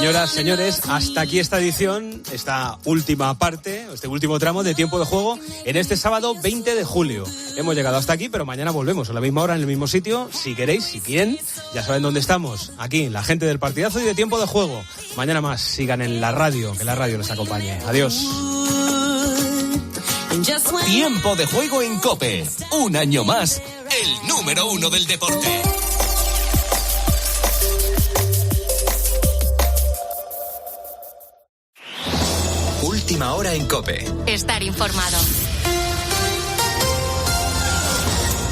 Señoras, señores, hasta aquí esta edición, esta última parte, este último tramo de Tiempo de Juego en este sábado 20 de julio. Hemos llegado hasta aquí, pero mañana volvemos a la misma hora, en el mismo sitio. Si queréis, si quieren, ya saben dónde estamos. Aquí, la gente del partidazo y de Tiempo de Juego. Mañana más, sigan en la radio, que la radio les acompañe. Adiós. Tiempo de Juego en COPE. Un año más, el número 1 del deporte. Última hora en COPE. Estar informado.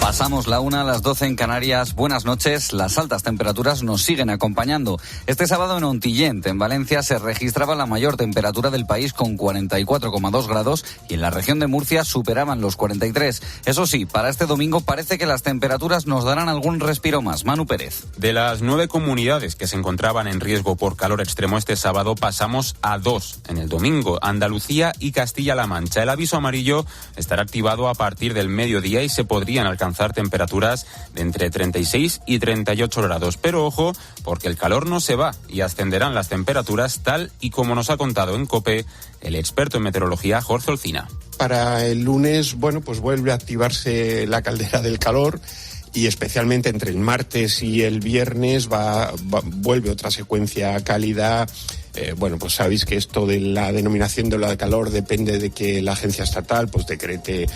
Pasamos la 1 a las 12 en Canarias. Buenas noches. Las altas temperaturas nos siguen acompañando. Este sábado en Ontillent, en Valencia, se registraba la mayor temperatura del país con 44,2 grados y en la región de Murcia superaban los 43. Eso sí, para este domingo parece que las temperaturas nos darán algún respiro más. Manu Pérez. De las 9 comunidades que se encontraban en riesgo por calor extremo este sábado, pasamos a 2 en el domingo: Andalucía y Castilla-La Mancha. El aviso amarillo estará activado a partir del mediodía y se podrían alcanzar temperaturas de entre 36 y 38 grados. Pero ojo, porque el calor no se va y ascenderán las temperaturas, tal y como nos ha contado en COPE el experto en meteorología Jorge Olcina. Para el lunes, pues vuelve a activarse la caldera del calor. Y especialmente entre el martes y el viernes vuelve otra secuencia cálida. Pues sabéis que esto de la denominación de ola de calor depende de que la agencia estatal decrete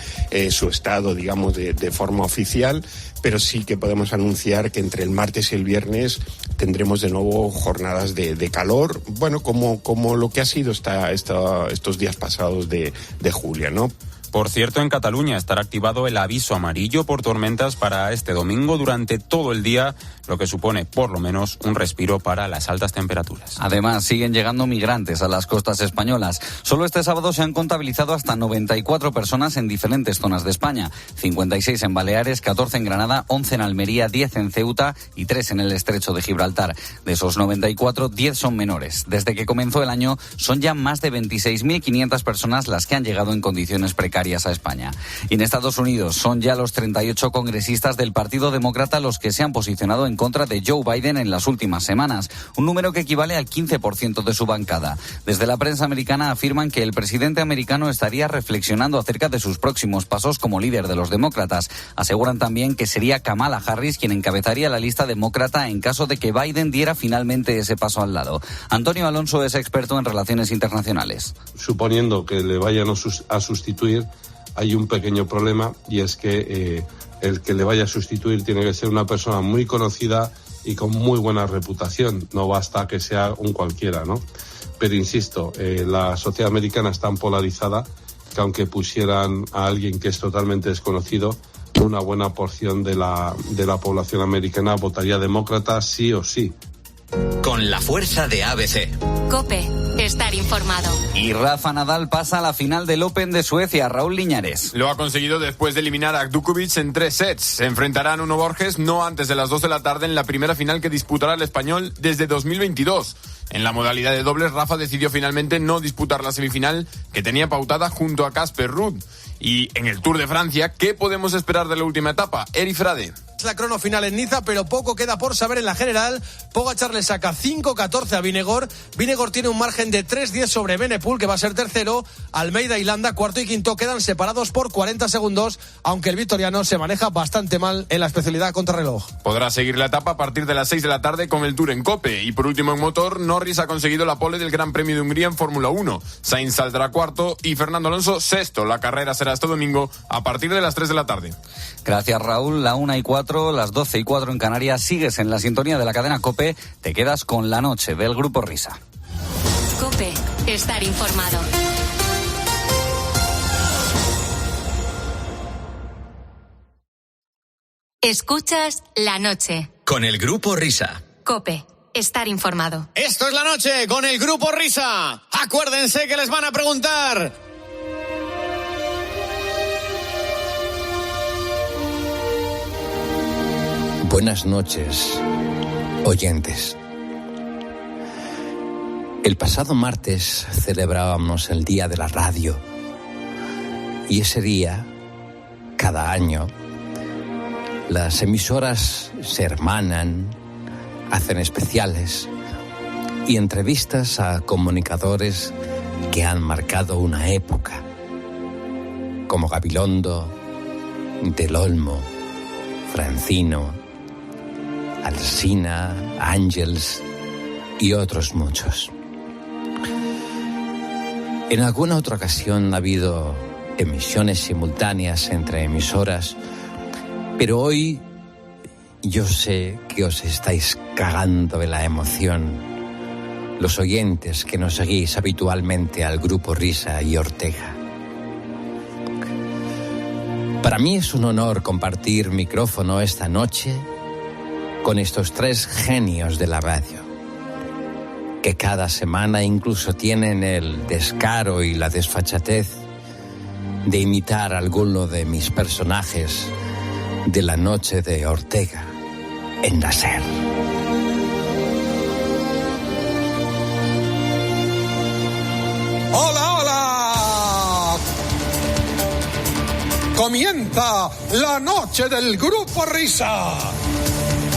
su estado, digamos, de forma oficial, pero sí que podemos anunciar que entre el martes y el viernes tendremos de nuevo jornadas de calor, como lo que ha sido estos días pasados de julio, ¿no? Por cierto, en Cataluña estará activado el aviso amarillo por tormentas para este domingo durante todo el día, lo que supone por lo menos un respiro para las altas temperaturas. Además, siguen llegando migrantes a las costas españolas. Solo este sábado se han contabilizado hasta 94 personas en diferentes zonas de España. 56 en Baleares, 14 en Granada, 11 en Almería, 10 en Ceuta y 3 en el Estrecho de Gibraltar. De esos 94, 10 son menores. Desde que comenzó el año, son ya más de 26.500 personas las que han llegado en condiciones precarias a España. Y en Estados Unidos son ya los 38 congresistas del Partido Demócrata los que se han posicionado en contra de Joe Biden en las últimas semanas, un número que equivale al 15% de su bancada. Desde la prensa americana afirman que el presidente americano estaría reflexionando acerca de sus próximos pasos como líder de los demócratas. Aseguran también que sería Kamala Harris quien encabezaría la lista demócrata en caso de que Biden diera finalmente ese paso al lado. Antonio Alonso es experto en relaciones internacionales. Suponiendo que le vayan a sustituir, hay un pequeño problema, y es que el que le vaya a sustituir tiene que ser una persona muy conocida y con muy buena reputación. No basta que sea un cualquiera, ¿no? Pero insisto, la sociedad americana es tan polarizada que aunque pusieran a alguien que es totalmente desconocido, una buena porción de la población americana votaría demócrata sí o sí. Con la fuerza de ABC. COPE. Estar informado. Y Rafa Nadal pasa a la final del Open de Suecia. Raúl Liñares. Lo ha conseguido después de eliminar a Djokovic en 3 sets. Se enfrentarán Nuno Borges no antes de las 2 de la tarde en la primera final que disputará el español desde 2022. En la modalidad de dobles, Rafa decidió finalmente no disputar la semifinal que tenía pautada junto a Casper Ruud. Y en el Tour de Francia, ¿qué podemos esperar de la última etapa? Eri Frade. La crono final en Niza, pero poco queda por saber en la general. Pogačar le saca 5.14 a Vingegaard. Vingegaard tiene un margen de 3.10 sobre Benepul, que va a ser tercero. Almeida y Landa, cuarto y quinto, quedan separados por 40 segundos, aunque el vitoriano se maneja bastante mal en la especialidad contrarreloj. Podrá seguir la etapa a partir de las 6 de la tarde con el Tour en COPE. Y por último en motor, Norris ha conseguido la pole del Gran Premio de Hungría en Fórmula 1. Sainz saldrá cuarto y Fernando Alonso sexto. La carrera será este domingo a partir de las 3 de la tarde. Gracias, Raúl. La 1:04, las 12:04 en Canarias. Sigues en la sintonía de la cadena COPE. Te quedas con La Noche del Grupo Risa. COPE. Estar informado. Escuchas La Noche. Con el Grupo Risa. COPE. Estar informado. Esto es La Noche con el Grupo Risa. Acuérdense que les van a preguntar. Buenas noches, oyentes. El pasado martes celebrábamos el Día de la Radio. Y ese día, cada año, las emisoras se hermanan, hacen especiales, y entrevistas a comunicadores que han marcado una época, como Gabilondo, Del Olmo, Francino, Alsina, Ángels y otros muchos. En alguna otra ocasión ha habido emisiones simultáneas entre emisoras, pero hoy yo sé que os estáis cagando de la emoción, los oyentes que nos seguís habitualmente al Grupo Risa y Ortega. Para mí es un honor compartir micrófono esta noche con estos tres genios de la radio, que cada semana incluso tienen el descaro y la desfachatez de imitar a alguno de mis personajes de la noche de Ortega en la SER. ¡Hola, hola! Comienza la noche del Grupo Risa.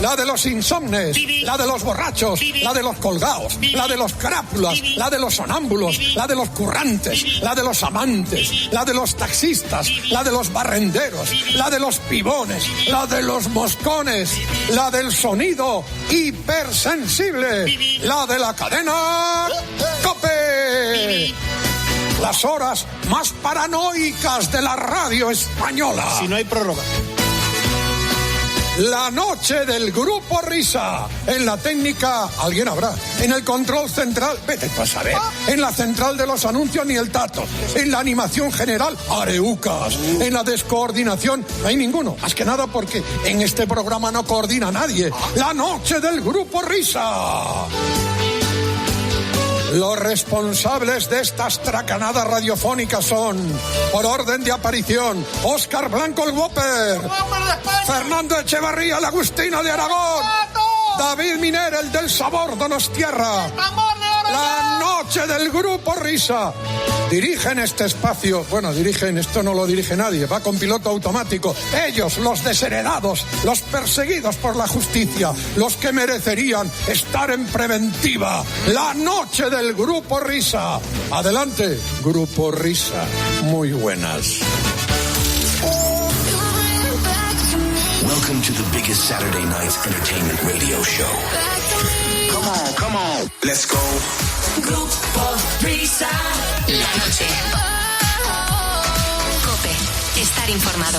La de los insomnes, la de los borrachos, la de los colgados, la de los crápulas, la de los sonámbulos, la de los currantes, la de los amantes, la de los taxistas, la de los barrenderos, la de los pibones, la de los moscones, la del sonido hipersensible, la de la cadena COPE. Las horas más paranoicas de la radio española. Si no hay prórroga. La noche del Grupo Risa. En la técnica, alguien habrá. En el control central, vete a saber. En la central de los anuncios, ni el tato. En la animación general, areucas. En la descoordinación, no hay ninguno. Más que nada porque en este programa no coordina nadie. La noche del Grupo Risa. Los responsables de estas tracanadas radiofónicas son, por orden de aparición, Óscar Blanco el Whopper, Fernando Echevarría la Agustina de Aragón, David Miner el del Sabor Donostiarra. La noche del Grupo Risa. Dirigen este espacio, bueno, esto no lo dirige nadie, va con piloto automático. Ellos, los desheredados, los perseguidos por la justicia, los que merecerían estar en preventiva. La noche del Grupo Risa. Adelante, Grupo Risa. Muy buenas. Welcome to the biggest Saturday night entertainment radio show. Come on, let's go. Grupo Risa. La noche. COPE. Estar informado.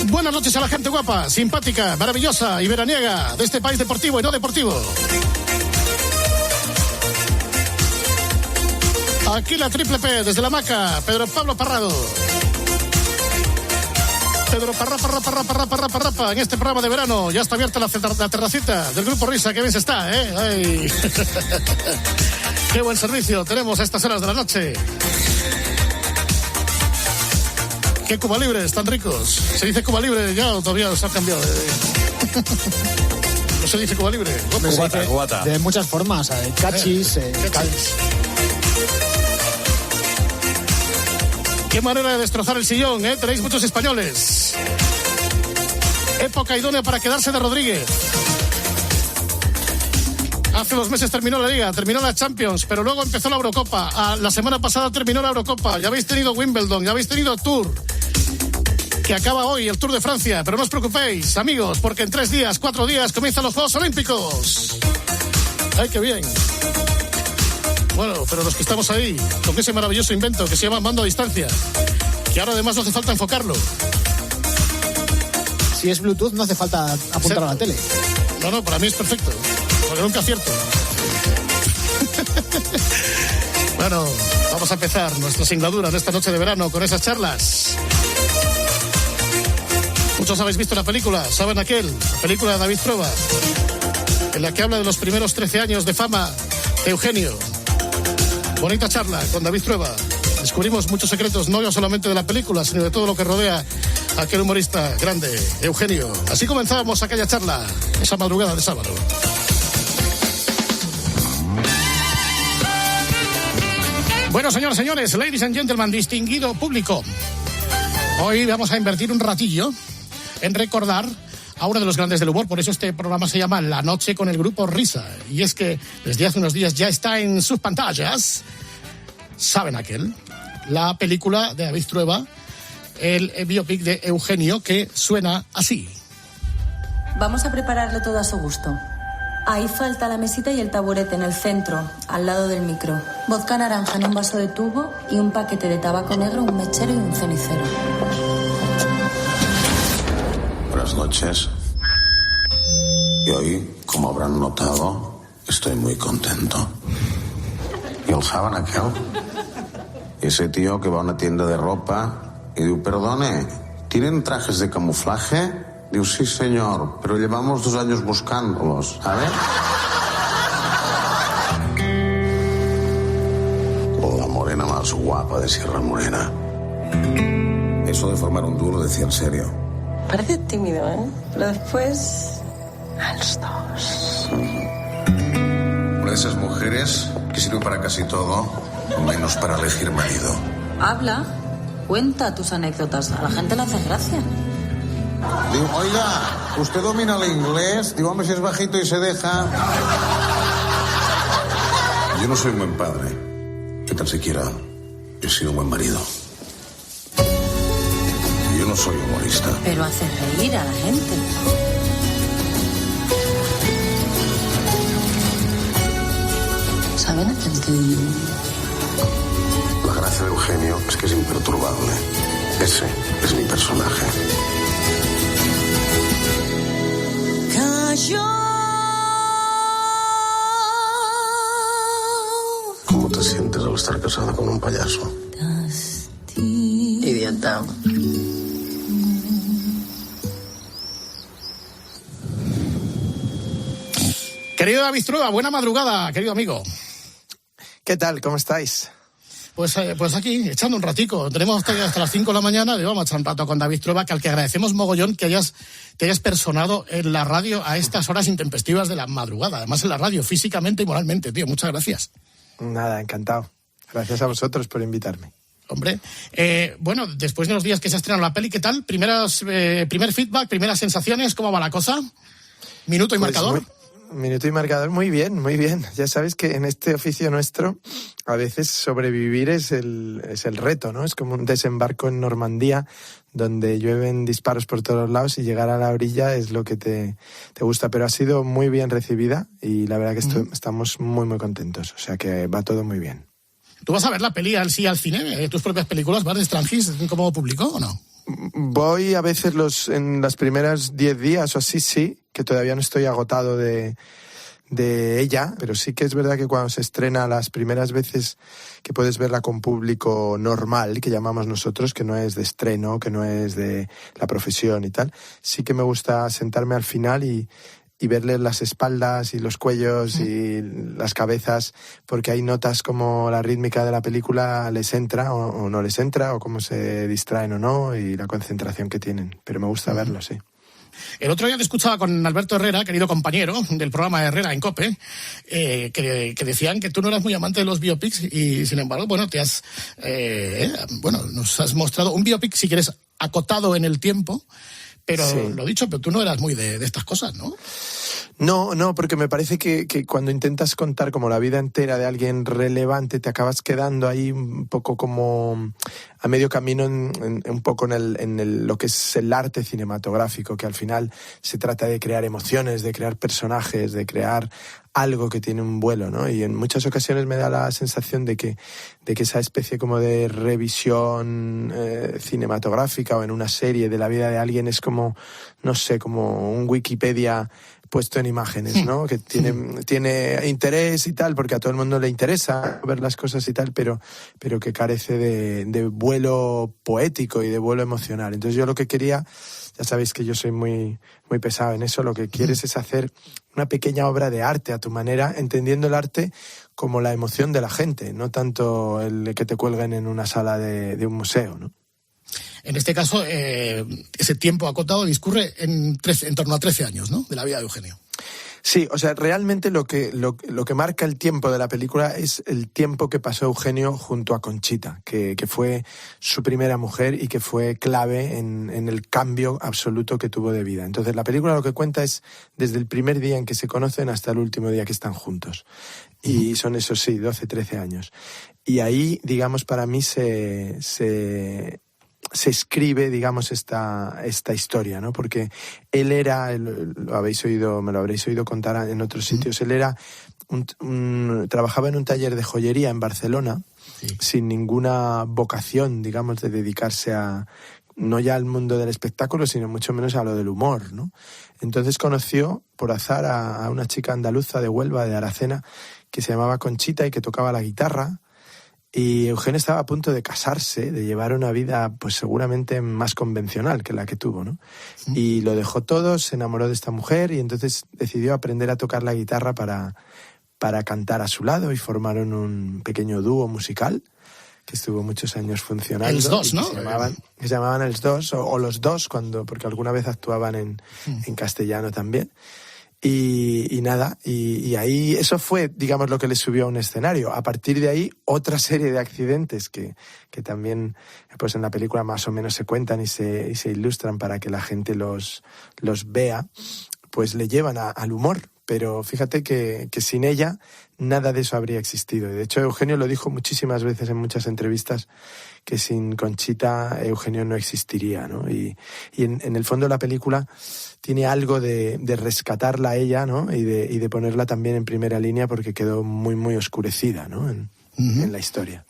Buenas noches a la gente guapa, simpática, maravillosa y veraniega de este país deportivo y no deportivo. Aquí la Triple P, desde la hamaca, Pedro Pablo Parrado. Pedro Parrapa, en este programa de verano. Ya está abierta la terracita del Grupo Risa, que bien se está, ¿eh? Ay. Qué buen servicio tenemos a estas horas de la noche. Qué Cuba Libres tan ricos. ¿Se dice Cuba Libre ya o todavía se ha cambiado? No se dice Cuba Libre. Cubata. De muchas formas, cachis, cachis. Qué manera de destrozar el sillón, ¿eh? Tenéis muchos españoles. Época idónea para quedarse de Rodríguez. Hace 2 meses terminó la Liga, terminó la Champions, pero luego empezó la Eurocopa. La semana pasada terminó la Eurocopa. Ya habéis tenido Wimbledon, ya habéis tenido Tour, que acaba hoy, el Tour de Francia. Pero no os preocupéis, amigos, porque en 3 días, 4 días comienzan los Juegos Olímpicos. ¡Ay, qué bien! Bueno, pero los que estamos ahí, con ese maravilloso invento que se llama mando a distancia, que ahora además no hace falta enfocarlo. Si es Bluetooth, no hace falta apuntar a la tele. No, para mí es perfecto, porque nunca acierto. Bueno, vamos a empezar nuestra singladura de esta noche de verano con esas charlas. Muchos habéis visto la película, ¿saben aquel? La película de David Trueba, en la que habla de los primeros 13 años de fama de Eugenio. Bonita charla con David Trueba. Descubrimos muchos secretos, no solamente de la película, sino de todo lo que rodea a aquel humorista grande, Eugenio. Así comenzábamos aquella charla, esa madrugada de sábado. Bueno, señores, ladies and gentlemen, distinguido público. Hoy vamos a invertir un ratillo en recordar a uno de los grandes del humor, por eso este programa se llama La Noche con el Grupo Risa. Y es que desde hace unos días ya está en sus pantallas, ¿saben aquel? La película de David Trueba, el biopic de Eugenio, que suena así. Vamos a prepararlo todo a su gusto. Ahí falta la mesita y el taburete en el centro, al lado del micro. Vodka naranja en un vaso de tubo y un paquete de tabaco negro, un mechero y un cenicero. Buenas noches. Y hoy, como habrán notado, estoy muy contento. ¿Y el saben aquel? Ese tío que va a una tienda de ropa y dice, perdone, ¿tienen trajes de camuflaje? Digo, sí, señor, pero llevamos 2 años buscándolos, ¿sabe? La morena más guapa de Sierra Morena. Eso de formar un dúo lo decía en serio. Parece tímido, ¿eh? Pero después... a los dos. Una de esas mujeres que sirve para casi todo, menos para elegir marido. Habla, cuenta tus anécdotas. A la gente le hace gracia. Digo, oiga, ¿usted domina el inglés? Digo, hombre, si es bajito y se deja. Yo no soy un buen padre. Ni tan siquiera he sido un buen marido. Yo no soy humorista. Pero hace reír a la gente. ¿Saben aquel que vive? La gracia de Eugenio es que es imperturbable. Ese es mi personaje. ¿Cómo te sientes al estar casada con un payaso? Idiota. Querido David Trueba, buena madrugada, querido amigo. ¿Qué tal? ¿Cómo estáis? Pues aquí, echando un ratico. Tenemos hasta las 5 de la mañana y vamos a echar un rato con David Trueba, que al que agradecemos mogollón que te hayas personado en la radio a estas horas intempestivas de la madrugada. Además en la radio, físicamente y moralmente, tío. Muchas gracias. Nada, encantado. Gracias a vosotros por invitarme. Hombre, bueno, después de los días que se ha estrenado la peli, ¿qué tal? Primer feedback, primeras sensaciones, ¿cómo va la cosa? Minuto y marcador. Minuto y marcador, muy bien, muy bien. Ya sabes que en este oficio nuestro a veces sobrevivir es el reto, ¿no? Es como un desembarco en Normandía donde llueven disparos por todos lados y llegar a la orilla es lo que te gusta. Pero ha sido muy bien recibida y la verdad que estamos muy, muy contentos. O sea que va todo muy bien. ¿Tú vas a ver la peli al cine? ¿Tus propias películas? ¿Vas de Strangis como público o no? Voy a veces en las primeras 10 días o así, sí, que todavía no estoy agotado de ella, pero sí que es verdad que cuando se estrena las primeras veces que puedes verla con público normal, que llamamos nosotros, que no es de estreno, que no es de la profesión y tal, sí que me gusta sentarme al final y verles las espaldas y los cuellos y las cabezas, porque hay notas como la rítmica de la película les entra o no les entra, o cómo se distraen o no, y la concentración que tienen. Pero me gusta verlo, sí. El otro día te escuchaba con Alberto Herrera, querido compañero del programa Herrera en COPE, que decían que tú no eras muy amante de los biopics y, sin embargo, bueno, nos has mostrado un biopic, si quieres, acotado en el tiempo, pero sí. Lo dicho, pero tú no eras muy de estas cosas, ¿no? No, porque me parece que cuando intentas contar como la vida entera de alguien relevante te acabas quedando ahí un poco como a medio camino un poco en lo que es el arte cinematográfico, que al final se trata de crear emociones, de crear personajes, de crear algo que tiene un vuelo, ¿no? Y en muchas ocasiones me da la sensación de que esa especie como de revisión cinematográfica o en una serie de la vida de alguien es como, no sé, como un Wikipedia puesto en imágenes, ¿no? Que tiene interés y tal, porque a todo el mundo le interesa ver las cosas y tal, pero que carece de vuelo poético y de vuelo emocional. Entonces yo lo que quería, ya sabéis que yo soy muy, muy pesado en eso, lo que quieres es hacer una pequeña obra de arte a tu manera, entendiendo el arte como la emoción de la gente, no tanto el que te cuelguen en una sala de un museo, ¿no? En este caso, ese tiempo acotado discurre en torno a 13 años, ¿no?, de la vida de Eugenio. Sí, o sea, realmente lo que marca el tiempo de la película es el tiempo que pasó Eugenio junto a Conchita, que fue su primera mujer y que fue clave en el cambio absoluto que tuvo de vida. Entonces, la película lo que cuenta es desde el primer día en que se conocen hasta el último día que están juntos. Y son esos, sí, 12, 13 años. Y ahí, digamos, para mí se escribe, digamos, esta historia, ¿no? Porque él era, me lo habréis oído contar en otros sitios, él era trabajaba en un taller de joyería en Barcelona, sin ninguna vocación, digamos, de dedicarse no ya al mundo del espectáculo, sino mucho menos a lo del humor, ¿no? Entonces conoció, por azar, a una chica andaluza de Huelva, de Aracena, que se llamaba Conchita y que tocaba la guitarra. Y Eugenio estaba a punto de casarse, de llevar una vida pues seguramente más convencional que la que tuvo, ¿no? Y lo dejó todo, se enamoró de esta mujer y entonces decidió aprender a tocar la guitarra para cantar a su lado y formaron un pequeño dúo musical que estuvo muchos años funcionando. Els Dos, ¿no? Que se llamaban Els Dos o Los Dos, porque alguna vez actuaban en castellano también. Y nada, y ahí eso fue, digamos, lo que les subió a un escenario. A partir de ahí, otra serie de accidentes que también pues en la película más o menos se cuentan y se ilustran para que la gente los vea, pues le llevan al humor. Pero fíjate que sin ella nada de eso habría existido. De hecho, Eugenio lo dijo muchísimas veces en muchas entrevistas, que sin Conchita Eugenio no existiría, ¿no? Y en el fondo la película tiene algo de rescatarla a ella, ¿no? Y de ponerla también en primera línea porque quedó muy, muy oscurecida, ¿no? En la historia.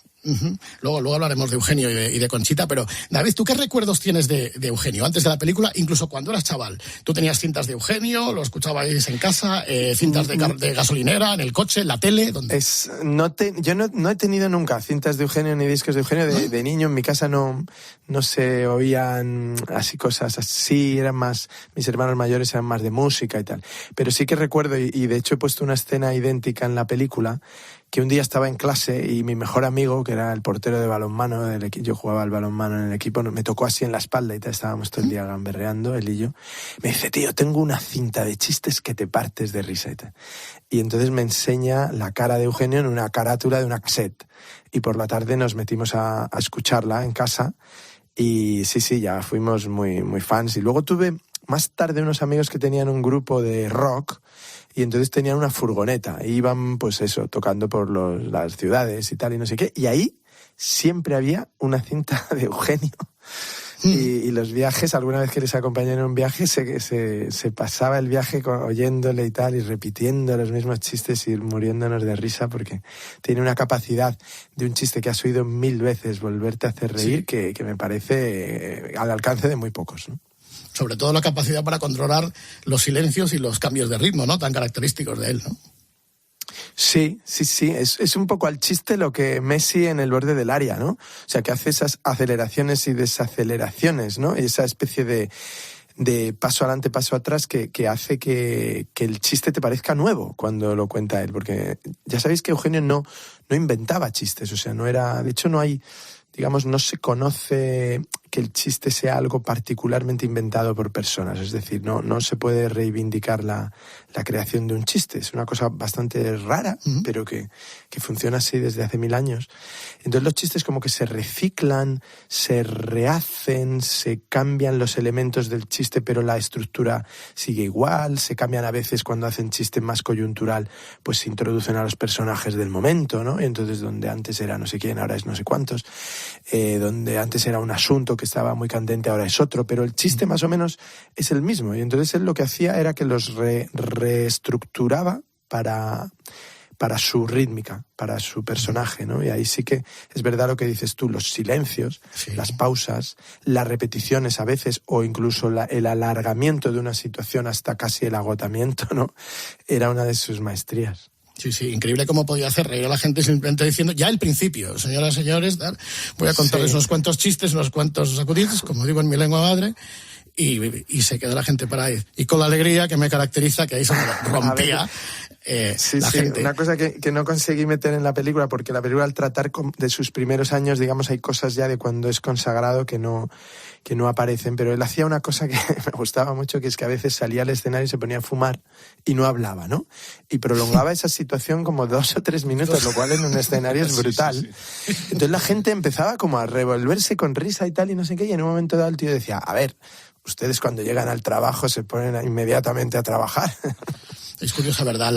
Luego hablaremos de Eugenio y de Conchita, pero David, ¿tú qué recuerdos tienes de Eugenio antes de la película, incluso cuando eras chaval? ¿Tú tenías cintas de Eugenio, lo escuchabais en casa, cintas de gasolinera, en el coche, en la tele? ¿Dónde? Yo no he tenido nunca cintas de Eugenio ni discos de Eugenio. De niño en mi casa no se oían así cosas así, eran más, mis hermanos mayores eran más de música y tal. Pero sí que recuerdo, y de hecho he puesto una escena idéntica en la película, que un día estaba en clase y mi mejor amigo, que era el portero de balonmano del equipo, yo jugaba al balonmano en el equipo, me tocó así en la espalda y estábamos todo el día gamberreando, él y yo. Me dice, tío, tengo una cinta de chistes que te partes de risa. Y entonces me enseña la cara de Eugenio en una carátula de una cassette. Y por la tarde nos metimos a escucharla en casa y sí, ya fuimos muy, muy fans. Y luego tuve más tarde unos amigos que tenían un grupo de rock y entonces tenían una furgoneta e iban, pues eso, tocando por las ciudades y tal y no sé qué. Y ahí siempre había una cinta de Eugenio. Y los viajes, alguna vez que les acompañé en un viaje, se pasaba el viaje oyéndole y tal, y repitiendo los mismos chistes y muriéndonos de risa, porque tiene una capacidad de un chiste que has oído 1000 veces volverte a hacer reír, que me parece al alcance de muy pocos, ¿no? Sobre todo la capacidad para controlar los silencios y los cambios de ritmo, ¿no? Tan característicos de él, ¿no? Sí. Es un poco al chiste lo que Messi en el borde del área, ¿no? O sea, que hace esas aceleraciones y desaceleraciones, ¿no? Y esa especie de paso adelante, paso atrás que hace que el chiste te parezca nuevo cuando lo cuenta él. Porque ya sabéis que Eugenio no inventaba chistes, o sea, no era... De hecho, no hay... Digamos, no se conoce que el chiste sea algo particularmente inventado por personas. Es decir, no se puede reivindicar la creación de un chiste. Es una cosa bastante rara, pero que funciona así desde hace 1000 años. Entonces los chistes como que se reciclan, se rehacen, se cambian los elementos del chiste, pero la estructura sigue igual. Se cambian a veces cuando hacen chiste más coyuntural, pues se introducen a los personajes del momento, ¿no? Y entonces donde antes era no sé quién, ahora es no sé cuántos. Donde antes era un asunto que estaba muy candente, ahora es otro, pero el chiste más o menos es el mismo. Y entonces él lo que hacía era que los reestructuraba para su rítmica, para su personaje, ¿no? Y ahí sí que es verdad lo que dices tú, los silencios, las pausas, las repeticiones a veces, o incluso el alargamiento de una situación hasta casi el agotamiento, ¿no? Era una de sus maestrías. Sí, increíble cómo podía hacer reír a la gente simplemente diciendo, ya el principio, señoras y señores, voy a contarles unos cuantos chistes, unos cuantos sacudidos, como digo en mi lengua madre, y se queda la gente para ahí. Y con la alegría que me caracteriza, que ahí se me rompía. gente. Una cosa que no conseguí meter en la película, porque la película al tratar de sus primeros años, digamos, hay cosas ya de cuando es consagrado que no aparecen, pero él hacía una cosa que me gustaba mucho, que es que a veces salía al escenario y se ponía a fumar y no hablaba, ¿no? Y prolongaba esa situación como 2 o 3 minutos, lo cual en un escenario es brutal. Entonces la gente empezaba como a revolverse con risa y tal y no sé qué, y en un momento dado el tío decía, a ver, ustedes cuando llegan al trabajo se ponen inmediatamente a trabajar. Es curiosa, ¿verdad?,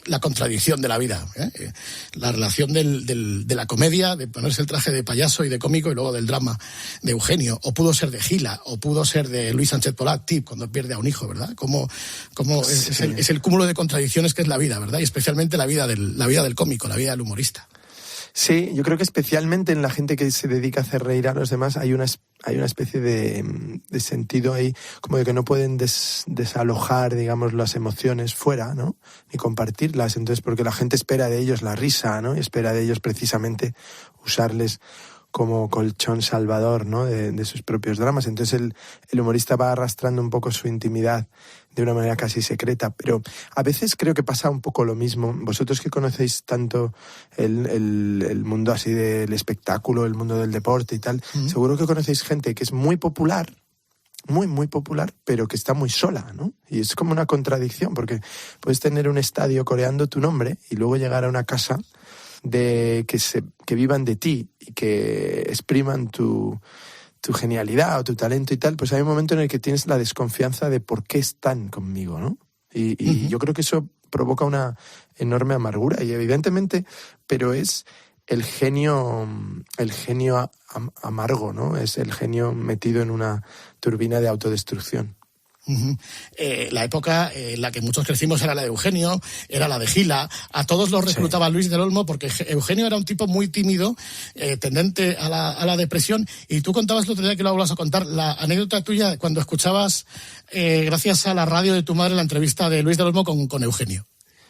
la contradicción de la vida, ¿eh? La relación de la comedia, de ponerse el traje de payaso y de cómico, y luego del drama de Eugenio, o pudo ser de Gila, o pudo ser de Luis Sánchez Polat, cuando pierde a un hijo, ¿verdad? Como es el cúmulo de contradicciones que es la vida, ¿verdad? Y especialmente la vida del cómico, la vida del humorista. Sí, yo creo que especialmente en la gente que se dedica a hacer reír a los demás hay una especie de sentido ahí, como de que no pueden desalojar, digamos, las emociones fuera, ¿no? Ni compartirlas. Entonces, porque la gente espera de ellos la risa, ¿no? Y espera de ellos precisamente usarles como colchón salvador, ¿no? De sus propios dramas. Entonces el humorista va arrastrando un poco su intimidad de una manera casi secreta, pero a veces creo que pasa un poco lo mismo. Vosotros que conocéis tanto el mundo así del espectáculo, el mundo del deporte y tal, seguro que conocéis gente que es muy popular, muy popular, pero que está muy sola, ¿no? Y es como una contradicción, porque puedes tener un estadio coreando tu nombre y luego llegar a una casa que vivan de ti y que expriman tu genialidad o tu talento y tal, pues hay un momento en el que tienes la desconfianza de por qué están conmigo, ¿no? Y yo creo que eso provoca una enorme amargura, y evidentemente, pero es el genio amargo, ¿no? Es el genio metido en una turbina de autodestrucción. La época en la que muchos crecimos era la de Eugenio, era la de Gila. A todos los reclutaba Luis del Olmo, porque Eugenio era un tipo muy tímido, tendente a la depresión. Y tú contabas el otro día, que lo vuelvas a contar, la anécdota tuya cuando escuchabas, gracias a la radio de tu madre, la entrevista de Luis del Olmo con Eugenio.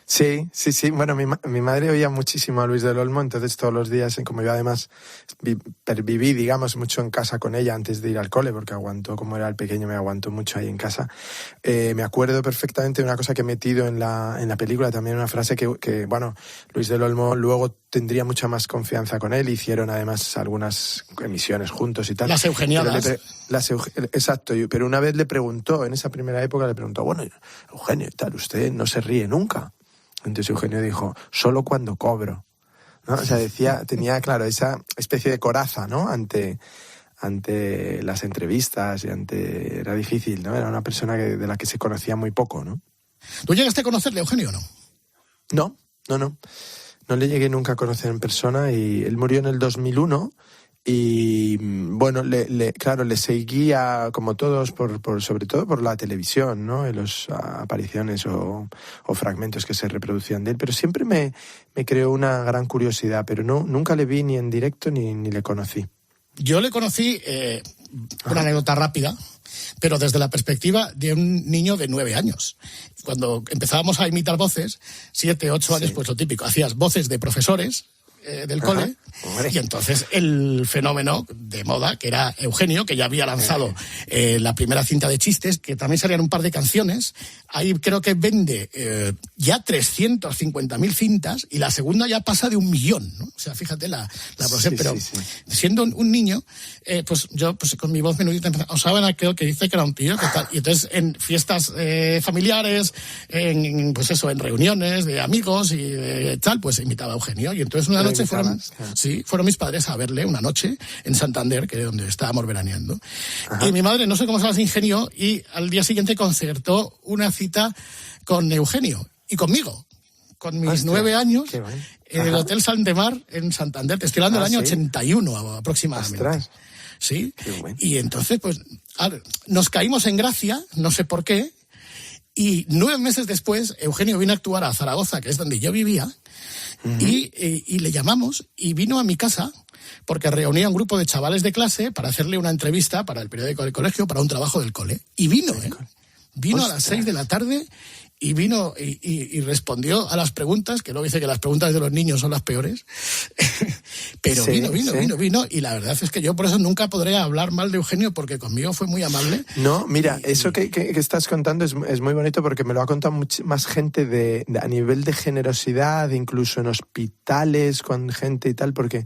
Sí. Bueno, mi madre oía muchísimo a Luis del Olmo, entonces todos los días, como yo además viví, digamos, mucho en casa con ella antes de ir al cole, porque aguantó, como era el pequeño, me aguantó mucho ahí en casa. Me acuerdo perfectamente de una cosa que he metido en la película, también una frase que bueno, Luis del Olmo luego tendría mucha más confianza con él, hicieron además algunas emisiones juntos y tal. Las eugeniadas. Exacto, pero una vez le preguntó, en esa primera época le preguntó, bueno, Eugenio y tal, usted no se ríe nunca. Entonces Eugenio dijo, solo cuando cobro, ¿no? O sea, tenía, claro, esa especie de coraza, ¿no? Ante las entrevistas era difícil, ¿no? Era una persona de la que se conocía muy poco, ¿no? ¿Tú llegaste a conocerle, Eugenio, o no? No. No le llegué nunca a conocer en persona, y él murió en el 2001. Y bueno, claro, le seguía como todos, sobre todo por la televisión, ¿no? En las apariciones o fragmentos que se reproducían de él, pero siempre me creó una gran curiosidad, pero nunca le vi ni en directo ni le conocí. Yo le conocí, una anécdota rápida, pero desde la perspectiva de un niño de 9 años. Cuando empezábamos a imitar voces, 7, 8 años, pues lo típico, hacías voces de profesores del cole, y entonces el fenómeno de moda, que era Eugenio, que ya había lanzado la primera cinta de chistes, que también salían un par de canciones, ahí creo que vende ya 350.000 cintas, y la segunda ya pasa de 1 millón, ¿no? O sea, fíjate la profesión, pero siendo un niño, pues yo con mi voz menudita, saben aquello que dice que era un tío, que tal, y entonces en fiestas familiares, en reuniones de amigos y tal, pues imitaba a Eugenio, y entonces una noche fueron mis padres a verle una noche en Santander, que es donde estábamos veraneando. Ajá. Y mi madre, no sé cómo se las ingenió, y al día siguiente concertó una cita con Eugenio y conmigo, con mis 9 años, en el Hotel Saldemar en Santander. Te estoy hablando del año 81 aproximadamente. Ostras. Sí. Y entonces, pues, nos caímos en gracia, no sé por qué, y 9 meses después, Eugenio vino a actuar a Zaragoza, que es donde yo vivía, y le llamamos, y vino a mi casa, porque reunía un grupo de chavales de clase para hacerle una entrevista para el periódico del colegio, para un trabajo del cole. Y vino a las 6 de la tarde, y vino y respondió a las preguntas, que luego dice que las preguntas de los niños son las peores, pero Sí, vino, y la verdad es que yo por eso nunca podré hablar mal de Eugenio, porque conmigo fue muy amable. No, mira, eso que estás contando es muy bonito, porque me lo ha contado más gente a nivel de generosidad, incluso en hospitales con gente y tal, porque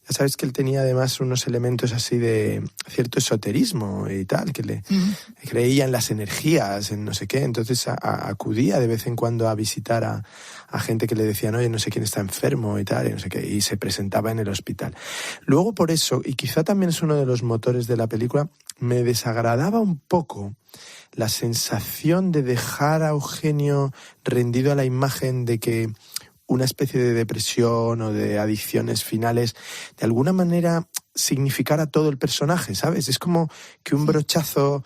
ya sabes que él tenía además unos elementos así de cierto esoterismo y tal, que creía en las energías, en no sé qué, entonces acudía de vez en cuando a visitar a gente que le decían, oye, no sé quién está enfermo y tal, y no sé qué, y se presentaba en el hospital. Luego por eso, y quizá también es uno de los motores de la película, me desagradaba un poco la sensación de dejar a Eugenio rendido a la imagen de que una especie de depresión o de adicciones finales de alguna manera significara todo el personaje, ¿sabes? Es como que un brochazo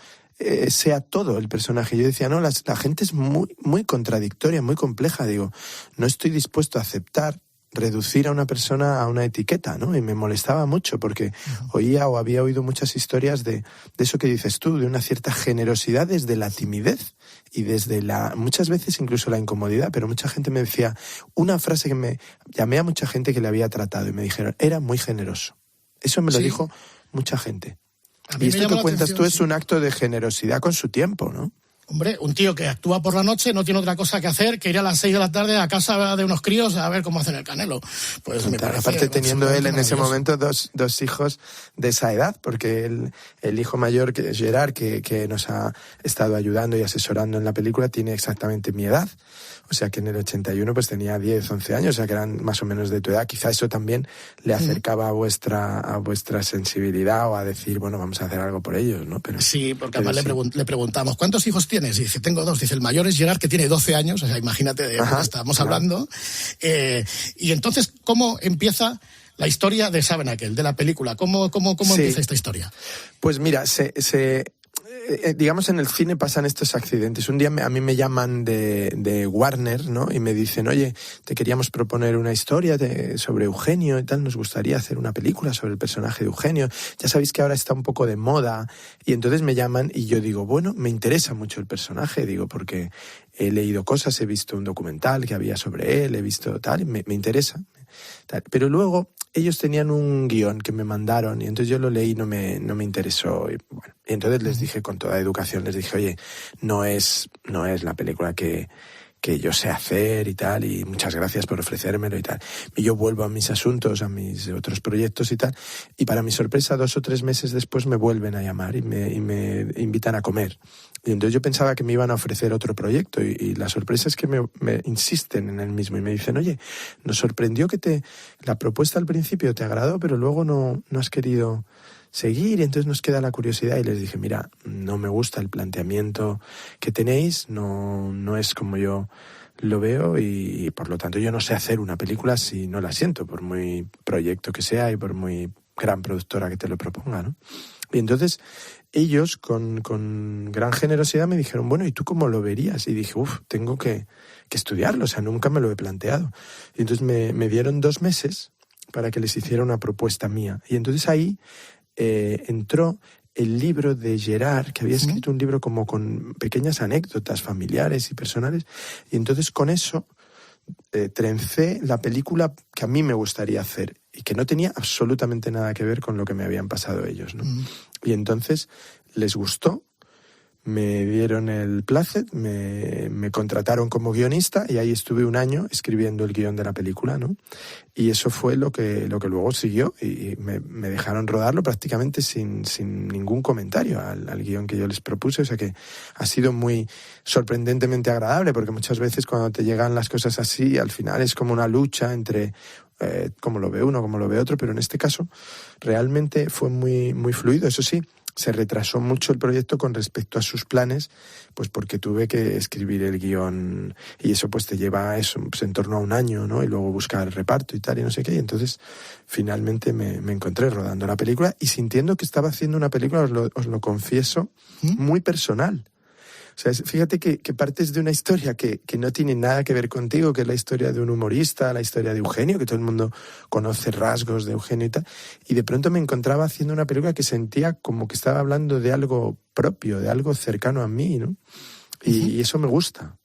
sea todo el personaje. Yo decía, no, la gente es muy, muy contradictoria, muy compleja. Digo, no estoy dispuesto a aceptar reducir a una persona a una etiqueta, ¿no? Y me molestaba mucho porque oía o había oído muchas historias de eso que dices tú, de una cierta generosidad desde la timidez y desde muchas veces incluso la incomodidad, pero mucha gente me decía una frase que llamé a mucha gente que le había tratado y me dijeron, era muy generoso. Eso me lo dijo mucha gente. Y esto que cuentas tú es un acto de generosidad con su tiempo, ¿no? Hombre, un tío que actúa por la noche no tiene otra cosa que hacer que ir a las 6 de la tarde a casa de unos críos a ver cómo hacen el Canelo. Pues me parece, aparte teniendo él en ese momento dos hijos de esa edad, porque el hijo mayor, que es Gerard, que nos ha estado ayudando y asesorando en la película, tiene exactamente mi edad. O sea que en el 81 pues tenía 10, 11 años, o sea que eran más o menos de tu edad. Quizá eso también le acercaba a vuestra sensibilidad o a decir, bueno, vamos a hacer algo por ellos, ¿no? Pero, sí, porque además le preguntamos, ¿cuántos hijos tienes? Y dice, tengo 2. Dice, el mayor es Gerard, que tiene 12 años, o sea, imagínate de lo que estamos hablando. Y entonces, ¿cómo empieza la historia de Sabenakel, de la película? ¿Cómo empieza esta historia? Pues mira, digamos, en el cine pasan estos accidentes. Un día a mí me llaman de Warner, ¿no? Y me dicen, oye, te queríamos proponer una historia sobre Eugenio y tal, nos gustaría hacer una película sobre el personaje de Eugenio. Ya sabéis que ahora está un poco de moda. Y entonces me llaman y yo digo, bueno, me interesa mucho el personaje, digo, porque he leído cosas, he visto un documental que había sobre él, he visto tal, y me interesa. Tal. Pero luego ellos tenían un guión que me mandaron y entonces yo lo leí y no me interesó. Y entonces les dije con toda educación, les dije, oye, no es la película que yo sé hacer y tal, y muchas gracias por ofrecérmelo y tal. Y yo vuelvo a mis asuntos, a mis otros proyectos y tal, y para mi sorpresa 2 o 3 meses después me vuelven a llamar y me invitan a comer. Y entonces yo pensaba que me iban a ofrecer otro proyecto y la sorpresa es que me insisten en el mismo y me dicen, oye, nos sorprendió que la propuesta al principio te agradó, pero luego no has querido seguir, y entonces nos queda la curiosidad. Y les dije, mira, no me gusta el planteamiento que tenéis, no es como yo lo veo, y por lo tanto yo no sé hacer una película si no la siento, por muy proyecto que sea y por muy gran productora que te lo proponga, ¿no? Y entonces ellos con gran generosidad me dijeron, bueno, ¿y tú cómo lo verías? Y dije, tengo que estudiarlo, o sea, nunca me lo he planteado. Y entonces me dieron 2 meses para que les hiciera una propuesta mía. Y entonces ahí entró el libro de Gerard, que había escrito un libro como con pequeñas anécdotas familiares y personales, y entonces con eso trencé la película que a mí me gustaría hacer y que no tenía absolutamente nada que ver con lo que me habían pasado ellos, ¿no? Y entonces les gustó, me dieron el plácet, me contrataron como guionista y ahí estuve 1 año escribiendo el guión de la película, ¿no? Y eso fue lo que luego siguió y me dejaron rodarlo prácticamente sin ningún comentario al guión que yo les propuse. O sea que ha sido muy sorprendentemente agradable, porque muchas veces cuando te llegan las cosas así, al final es como una lucha entre cómo lo ve uno, cómo lo ve otro, pero en este caso realmente fue muy, muy fluido. Eso sí, se retrasó mucho el proyecto con respecto a sus planes, pues porque tuve que escribir el guión y eso pues te lleva eso, pues en torno a 1 año, ¿no? Y luego buscar el reparto y tal y no sé qué. Y entonces finalmente me encontré rodando la película y sintiendo que estaba haciendo una película, os lo confieso, muy personal. O sea, fíjate que partes de una historia que no tiene nada que ver contigo, que es la historia de un humorista, la historia de Eugenio, que todo el mundo conoce rasgos de Eugenio y tal, y de pronto me encontraba haciendo una película que sentía como que estaba hablando de algo propio, de algo cercano a mí, ¿no? Y eso me gusta.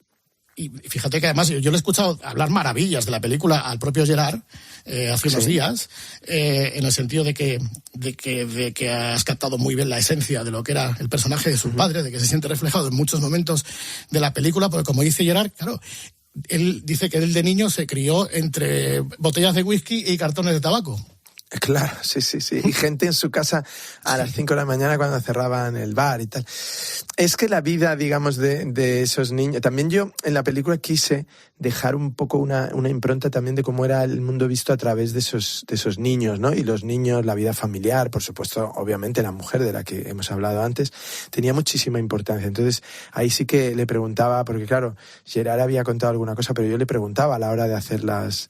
Y fíjate que además yo le he escuchado hablar maravillas de la película al propio Gerard hace unos días, en el sentido de que has captado muy bien la esencia de lo que era el personaje de su padre, de que se siente reflejado en muchos momentos de la película, porque como dice Gerard, claro, él dice que él de niño se crió entre botellas de whisky y cartones de tabaco. Claro, sí. Y gente en su casa a las 5 de la mañana cuando cerraban el bar y tal. Es que la vida, digamos, de esos niños... También yo en la película quise dejar un poco una impronta también de cómo era el mundo visto a través de esos niños, ¿no? Y los niños, la vida familiar, por supuesto, obviamente la mujer de la que hemos hablado antes, tenía muchísima importancia. Entonces, ahí sí que le preguntaba, porque claro, Gerard había contado alguna cosa, pero yo le preguntaba a la hora de hacer las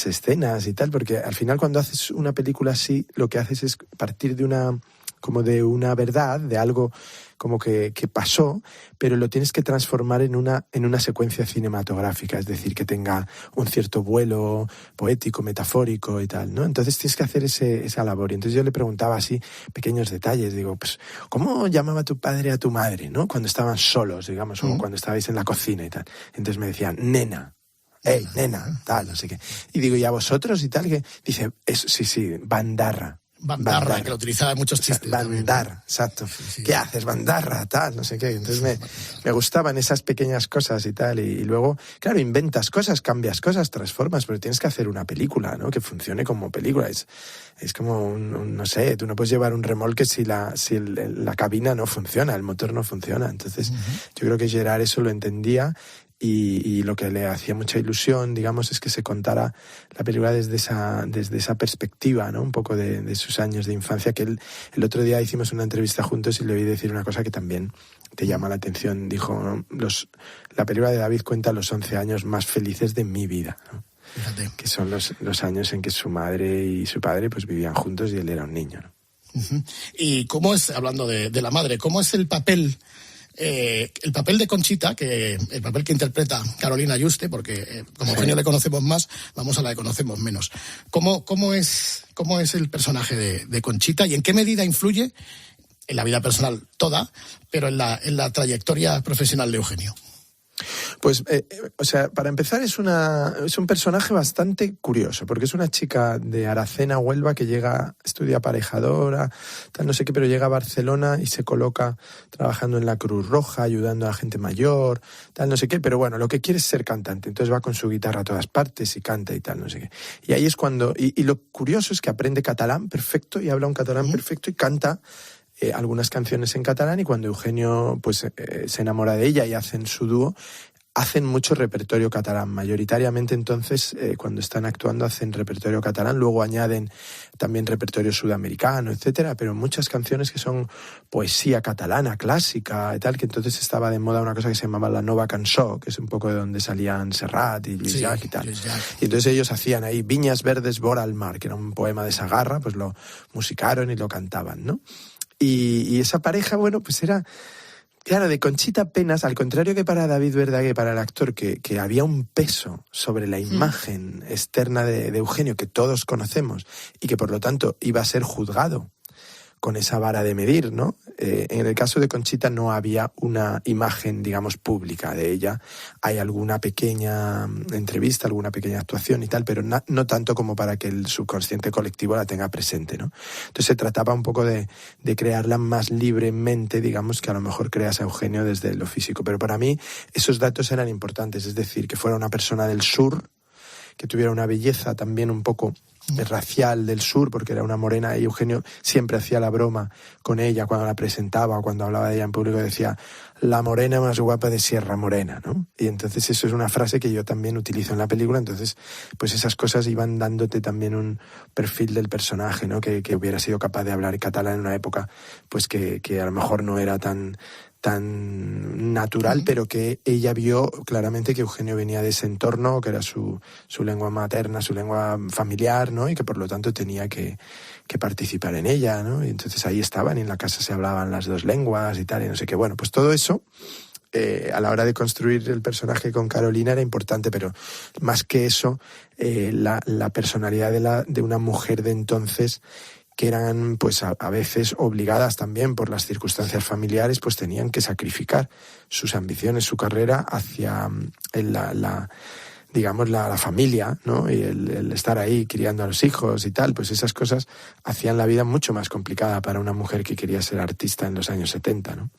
escenas y tal, porque al final cuando haces una película así, lo que haces es partir de una verdad, de algo como que pasó, pero lo tienes que transformar en una secuencia cinematográfica, es decir, que tenga un cierto vuelo poético, metafórico y tal, ¿no? Entonces tienes que hacer esa labor. Y entonces yo le preguntaba así pequeños detalles, digo, pues, ¿cómo llamaba tu padre a tu madre, ¿no? Cuando estaban solos, digamos, o cuando estabais en la cocina y tal. Entonces me decían, nena. Hey, nena, tal, no sé qué. Y digo, ¿y a vosotros y tal? Que dice, eso, sí, bandarra. Bandarra, que lo utilizaba en muchos chistes. O sea, bandarra, exacto. Sí. ¿Qué haces, bandarra, tal, no sé qué? Entonces me gustaban esas pequeñas cosas y tal. Y luego, claro, inventas cosas, cambias cosas, transformas, pero tienes que hacer una película, ¿no? Que funcione como película. Es como no sé, tú no puedes llevar un remolque si la cabina no funciona, el motor no funciona. Entonces, yo creo que Gerard eso lo entendía. Y lo que le hacía mucha ilusión, digamos, es que se contara la película desde esa perspectiva, ¿no? Un poco de sus años de infancia, que el otro día hicimos una entrevista juntos y le oí decir una cosa que también te llama la atención. Dijo, ¿no? La película de David cuenta los 11 años más felices de mi vida, ¿no? Fíjate. Que son los años en que su madre y su padre pues vivían juntos y él era un niño, ¿no? ¿Y cómo es, hablando de la madre, cómo es el papel de Conchita, el papel que interpreta Carolina Yuste, porque como Eugenio le conocemos más, vamos a la que conocemos menos? ¿Cómo es el personaje de Conchita y en qué medida influye en la vida personal toda, pero en la trayectoria profesional de Eugenio? Pues, para empezar es un personaje bastante curioso, porque es una chica de Aracena, Huelva, que estudia aparejadora, tal no sé qué, pero llega a Barcelona y se coloca trabajando en la Cruz Roja, ayudando a la gente mayor, tal no sé qué, pero bueno, lo que quiere es ser cantante, entonces va con su guitarra a todas partes y canta y tal no sé qué. Y ahí es cuando, y lo curioso es que aprende catalán perfecto y habla un catalán perfecto y canta algunas canciones en catalán, y cuando Eugenio se enamora de ella y hacen su dúo, hacen mucho repertorio catalán. Mayoritariamente entonces cuando están actuando hacen repertorio catalán, luego añaden también repertorio sudamericano, etcétera, pero muchas canciones que son poesía catalana, clásica y tal, que entonces estaba de moda una cosa que se llamaba la nova cançó, que es un poco de donde salían Serrat y Lluís Llach y tal. Y entonces ellos hacían ahí Viñas verdes vora al mar, que era un poema de Sagarra, pues lo musicaron y lo cantaban, ¿no? Y esa pareja, bueno, pues era, claro, de Conchita apenas, al contrario que para David Verdaguer, para el actor, que había un peso sobre la imagen externa de Eugenio que todos conocemos y que por lo tanto iba a ser juzgado con esa vara de medir, ¿no? En el caso de Conchita no había una imagen, digamos, pública de ella. Hay alguna pequeña entrevista, alguna pequeña actuación y tal, pero no tanto como para que el subconsciente colectivo la tenga presente, ¿no? Entonces se trataba un poco de crearla más libremente, digamos, que a lo mejor creas a Eugenio desde lo físico. Pero para mí esos datos eran importantes, es decir, que fuera una persona del sur, que tuviera una belleza también un poco racial del sur, porque era una morena, y Eugenio siempre hacía la broma con ella cuando la presentaba o cuando hablaba de ella en público, decía la morena más guapa de Sierra Morena, ¿no? Y entonces eso es una frase que yo también utilizo en la película. Entonces pues esas cosas iban dándote también un perfil del personaje, ¿no? Que hubiera sido capaz de hablar catalán en una época pues que a lo mejor no era tan natural, pero que ella vio claramente que Eugenio venía de ese entorno, que era su lengua materna, su lengua familiar, ¿no? Y que por lo tanto tenía que participar en ella, ¿no? Y entonces ahí estaban y en la casa se hablaban las dos lenguas y tal, y no sé qué. Bueno, pues todo eso a la hora de construir el personaje con Carolina era importante, pero más que eso, la personalidad de una mujer de entonces que eran pues a veces obligadas también por las circunstancias familiares, pues tenían que sacrificar sus ambiciones, su carrera hacia la familia, ¿no? Y el estar ahí criando a los hijos y tal, pues esas cosas hacían la vida mucho más complicada para una mujer que quería ser artista en los años 70, ¿no?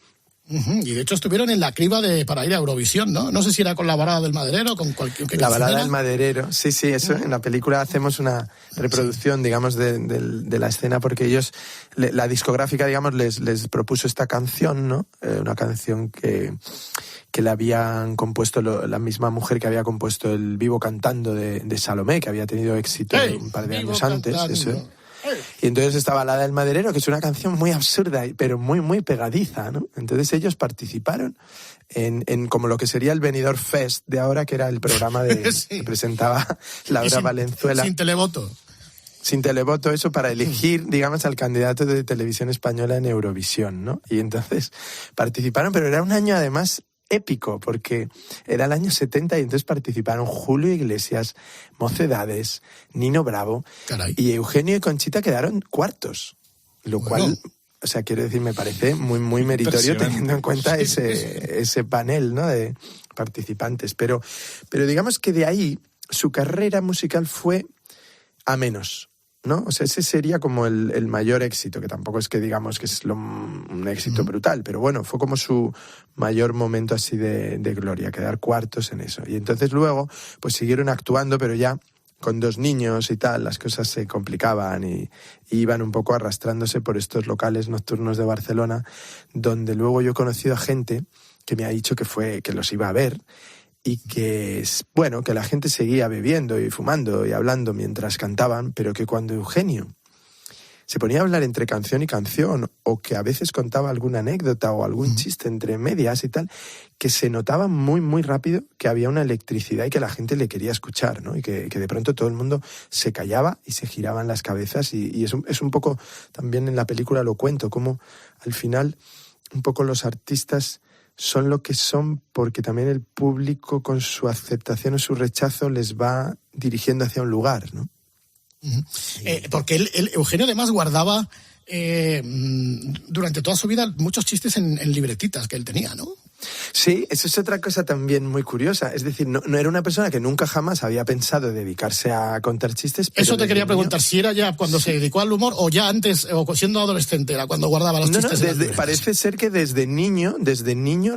Y de hecho estuvieron en la criba para ir a Eurovisión, ¿no? No sé si era con la balada del maderero, con cualquier... La balada del maderero, sí, eso. En la película hacemos una reproducción, digamos, de la escena, porque ellos, la discográfica, digamos, les propuso esta canción, ¿no? Una canción que le habían compuesto la misma mujer que había compuesto el Vivo Cantando de Salomé, que había tenido éxito un par de años antes. Eso. Y entonces esta balada del maderero, que es una canción muy absurda, pero muy, muy pegadiza, ¿no? Entonces ellos participaron en como lo que sería el Benidorm Fest de ahora, que era el programa que presentaba Laura Valenzuela. Sin televoto. Sin televoto, eso, para elegir, digamos, al candidato de televisión española en Eurovisión, ¿no? Y entonces participaron, pero era un año además épico, porque era el año 70 y entonces participaron Julio Iglesias, Mocedades, Nino Bravo. Caray. Y Eugenio y Conchita quedaron cuartos, lo cual, o sea, quiero decir, me parece muy, muy meritorio teniendo en cuenta ese panel, ¿no? De participantes. Pero digamos que de ahí su carrera musical fue a menos, ¿no? O sea, ese sería como el mayor éxito, que tampoco es que digamos que es un éxito brutal, pero bueno, fue como su mayor momento así de gloria, quedar cuartos en eso. Y entonces luego, pues siguieron actuando, pero ya con 2 niños y tal, las cosas se complicaban y iban un poco arrastrándose por estos locales nocturnos de Barcelona, donde luego yo he conocido a gente que me ha dicho que los iba a ver, y que, bueno, que la gente seguía bebiendo y fumando y hablando mientras cantaban, pero que cuando Eugenio se ponía a hablar entre canción y canción, o que a veces contaba alguna anécdota o algún chiste entre medias y tal, que se notaba muy, muy rápido que había una electricidad y que la gente le quería escuchar, ¿no? Y que de pronto todo el mundo se callaba y se giraban las cabezas, y es un poco, también en la película lo cuento, como al final un poco los artistas son lo que son porque también el público, con su aceptación o su rechazo, les va dirigiendo hacia un lugar, ¿no? Porque Eugenio además guardaba durante toda su vida muchos chistes en libretitas que él tenía, ¿no? Sí, eso es otra cosa también muy curiosa. Es decir, no era una persona que nunca jamás había pensado dedicarse a contar chistes. Pero eso te quería preguntar, si era ya cuando se dedicó al humor o ya antes, o siendo adolescente, era cuando guardaba los chistes. Parece ser que desde niño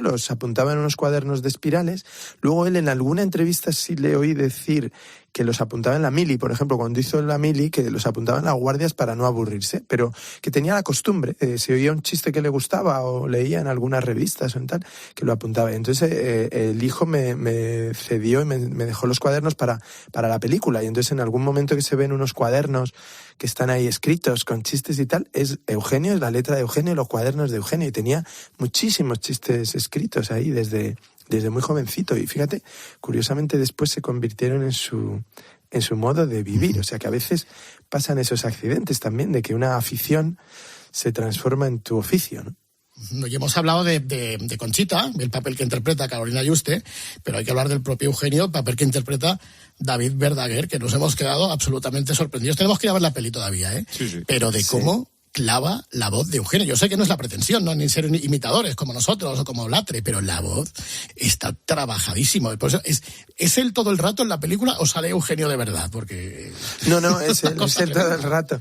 los apuntaba en unos cuadernos de espirales. Luego él en alguna entrevista sí le oí decir que los apuntaba en la mili, por ejemplo, cuando hizo la mili, que los apuntaba en las guardias para no aburrirse, pero que tenía la costumbre, si oía un chiste que le gustaba o leía en algunas revistas o en tal, que lo apuntaba. Entonces el hijo me cedió y me dejó los cuadernos para la película, y entonces en algún momento que se ven unos cuadernos que están ahí escritos con chistes y tal, es Eugenio, es la letra de Eugenio, los cuadernos de Eugenio, y tenía muchísimos chistes escritos ahí desde muy jovencito, y fíjate, curiosamente después se convirtieron en su modo de vivir. O sea que a veces pasan esos accidentes también, de que una afición se transforma en tu oficio, ¿no? Y hemos hablado de Conchita, el papel que interpreta Carolina Yuste, pero hay que hablar del propio Eugenio, el papel que interpreta David Verdaguer, que nos hemos quedado absolutamente sorprendidos. Tenemos que ir a ver la peli todavía, ¿eh? Sí. Pero de cómo clava la voz de Eugenio. Yo sé que no es la pretensión, no, ni ser imitadores como nosotros o como Latre, pero la voz está trabajadísimo. Por eso, ¿es él todo el rato en la película o sale Eugenio de verdad? Porque no, es él todo el rato.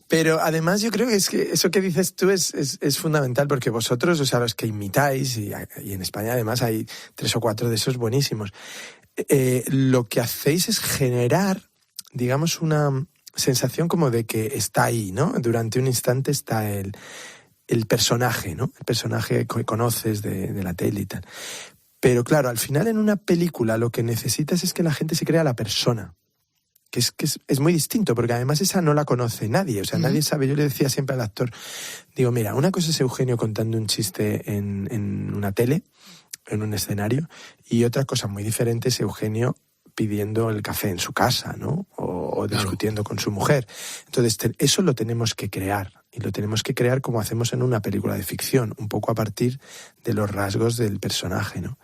Pero además yo creo que es que eso que dices tú es fundamental, porque vosotros, o sea, los que imitáis, y en España además hay 3 o 4 de esos buenísimos, lo que hacéis es generar, digamos, una sensación como de que está ahí, ¿no? Durante un instante está el personaje, ¿no? El personaje que conoces de la tele y tal. Pero claro, al final en una película lo que necesitas es que la gente se crea la persona. Que es muy distinto, porque además esa no la conoce nadie, o sea, nadie sabe. Yo le decía siempre al actor, digo, mira, una cosa es Eugenio contando un chiste en una tele, en un escenario, y otra cosa muy diferente es Eugenio pidiendo el café en su casa, ¿no? O discutiendo con su mujer. Entonces, eso lo tenemos que crear, y lo tenemos que crear como hacemos en una película de ficción, un poco a partir de los rasgos del personaje, ¿no?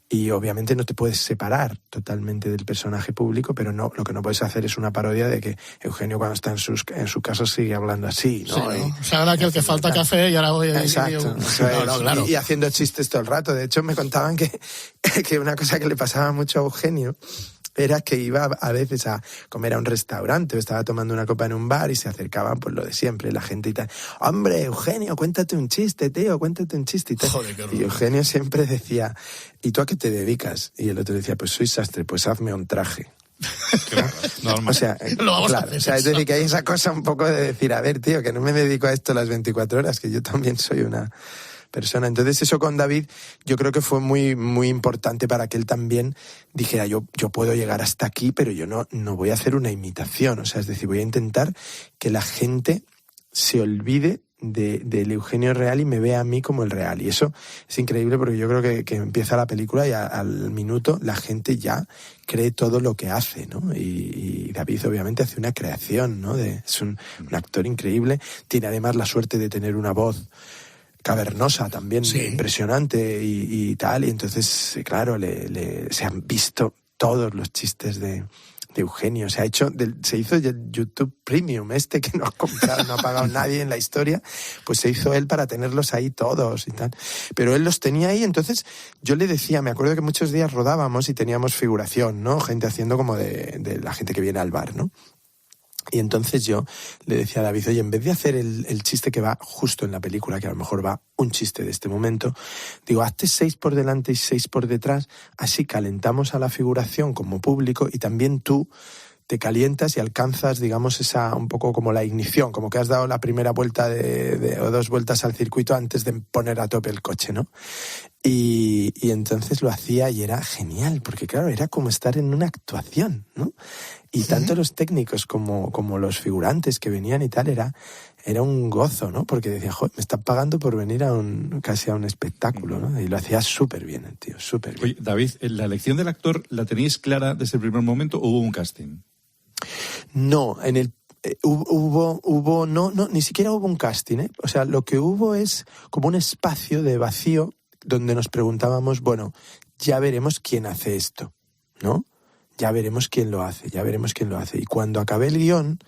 Y obviamente no te puedes separar totalmente del personaje público, pero no, lo que no puedes hacer es una parodia de que Eugenio cuando está en su casa sigue hablando así, ¿no? Sí, ¿no? O sea, ahora que el que falta café y ahora voy a... Exacto. Claro. Y haciendo chistes todo el rato. De hecho, me contaban que una cosa que le pasaba mucho a Eugenio era que iba a veces a comer a un restaurante o estaba tomando una copa en un bar y se acercaban pues lo de siempre, la gente y tal. Hombre, Eugenio, cuéntate un chiste, tío, cuéntate un chiste y tal. Joder, qué y Eugenio siempre decía, ¿y tú a qué te dedicas? Y el otro decía, pues soy sastre, pues hazme un traje. Normal. O sea, es decir, que hay esa cosa un poco de decir, a ver, tío, que no me dedico a esto las 24 horas, que yo también soy una persona. Entonces eso con David yo creo que fue muy, muy importante para que él también dijera, yo puedo llegar hasta aquí, pero yo no voy a hacer una imitación. O sea, es decir, voy a intentar que la gente se olvide del Eugenio real y me vea a mí como el real. Y eso es increíble porque yo creo que empieza la película y al minuto la gente ya cree todo lo que hace, ¿no? Y David obviamente hace una creación, ¿no? Es un actor increíble. Tiene además la suerte de tener una voz cavernosa también, sí, impresionante y tal, y entonces, claro, se han visto todos los chistes de Eugenio. Se hizo el YouTube Premium, que no ha comprado, no ha pagado nadie en la historia, pues se hizo él para tenerlos ahí todos y tal. Pero él los tenía ahí, entonces yo le decía, me acuerdo que muchos días rodábamos y teníamos figuración, ¿no? Gente haciendo como de la gente que viene al bar, ¿no? Y entonces yo le decía a David, oye, en vez de hacer el chiste que va justo en la película, que a lo mejor va un chiste de este momento, digo, hazte 6 por delante y 6 por detrás, así calentamos a la figuración como público y también tú te calientas y alcanzas, digamos, esa un poco como la ignición, como que has dado la primera vuelta o 2 vueltas al circuito antes de poner a tope el coche, ¿no? Y entonces lo hacía y era genial, porque claro, era como estar en una actuación, ¿no? Y tanto los técnicos como los figurantes que venían y tal, era un gozo, ¿no? Porque decía, joder, me están pagando por venir casi a un espectáculo, ¿no? Y lo hacía súper bien el tío, súper bien. Oye, David, ¿la elección del actor la teníais clara desde el primer momento o hubo un casting? No, ni siquiera hubo un casting, ¿eh? O sea, lo que hubo es como un espacio de vacío donde nos preguntábamos, bueno, ya veremos quién hace esto, ¿no? Ya veremos quién lo hace. Y cuando acabé el guión,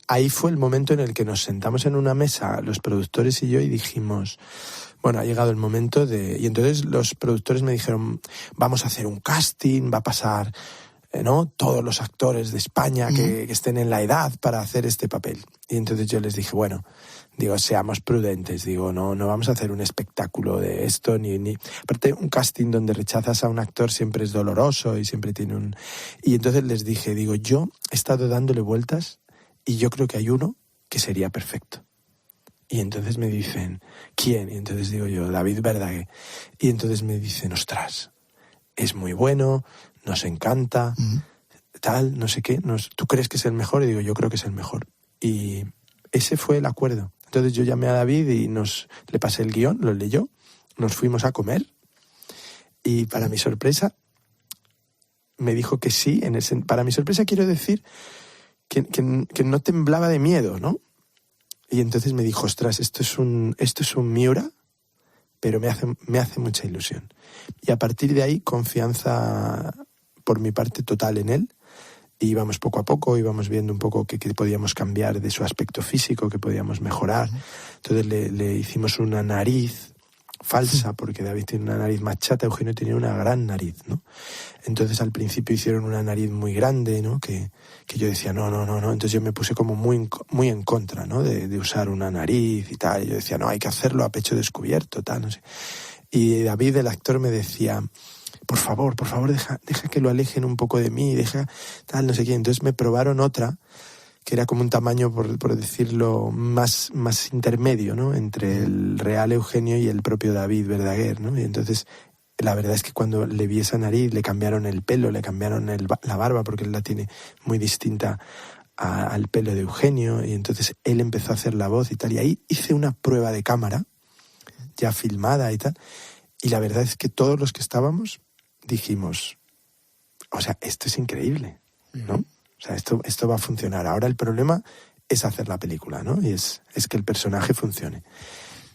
ahí fue el momento en el que nos sentamos en una mesa, los productores y yo, y dijimos, bueno, ha llegado el momento Y entonces los productores me dijeron, vamos a hacer un casting, va a pasar, ¿no?, todos los actores de España que estén en la edad para hacer este papel. Y entonces yo les dije, bueno, seamos prudentes, no vamos a hacer un espectáculo de esto, ni... Aparte, un casting donde rechazas a un actor siempre es doloroso y siempre tiene Y entonces les dije, yo he estado dándole vueltas y yo creo que hay uno que sería perfecto. Y entonces me dicen, ¿quién? Y entonces digo yo, David Verdaguer. Y entonces me dicen, ostras, es muy bueno, nos encanta, tal, no sé qué, ¿tú crees que es el mejor? Y digo, yo creo que es el mejor. Y ese fue el acuerdo. Entonces yo llamé a David y le pasé el guión, lo leyó, nos fuimos a comer y para mi sorpresa me dijo que sí. Para mi sorpresa quiero decir que no temblaba de miedo, ¿no? Y entonces me dijo, ostras, esto es un Miura, pero me hace mucha ilusión. Y a partir de ahí, confianza por mi parte total en él. Y íbamos poco a poco, íbamos viendo un poco qué podíamos cambiar de su aspecto físico, qué podíamos mejorar. Entonces le hicimos una nariz falsa, porque David tiene una nariz más chata, Eugenio tenía una gran nariz, ¿no? Entonces al principio hicieron una nariz muy grande, ¿no? Que yo decía, no. Entonces yo me puse como muy en contra, ¿no? De usar una nariz y tal. Y yo decía, no, hay que hacerlo a pecho descubierto, tal, no sé. Y David, el actor, me decía, por favor, deja que lo alejen un poco de mí, deja tal, no sé qué. Entonces me probaron otra, que era como un tamaño, por decirlo, más intermedio, ¿no? Entre el real Eugenio y el propio David Verdaguer, ¿no? Y entonces, la verdad es que cuando le vi esa nariz, le cambiaron el pelo, le cambiaron la barba, porque él la tiene muy distinta al pelo de Eugenio, y entonces él empezó a hacer la voz y tal. Y ahí hice una prueba de cámara, ya filmada y tal, y la verdad es que todos los que estábamos dijimos, o sea, esto es increíble, ¿no? O sea, esto va a funcionar. Ahora el problema es hacer la película, ¿no? Y es que el personaje funcione.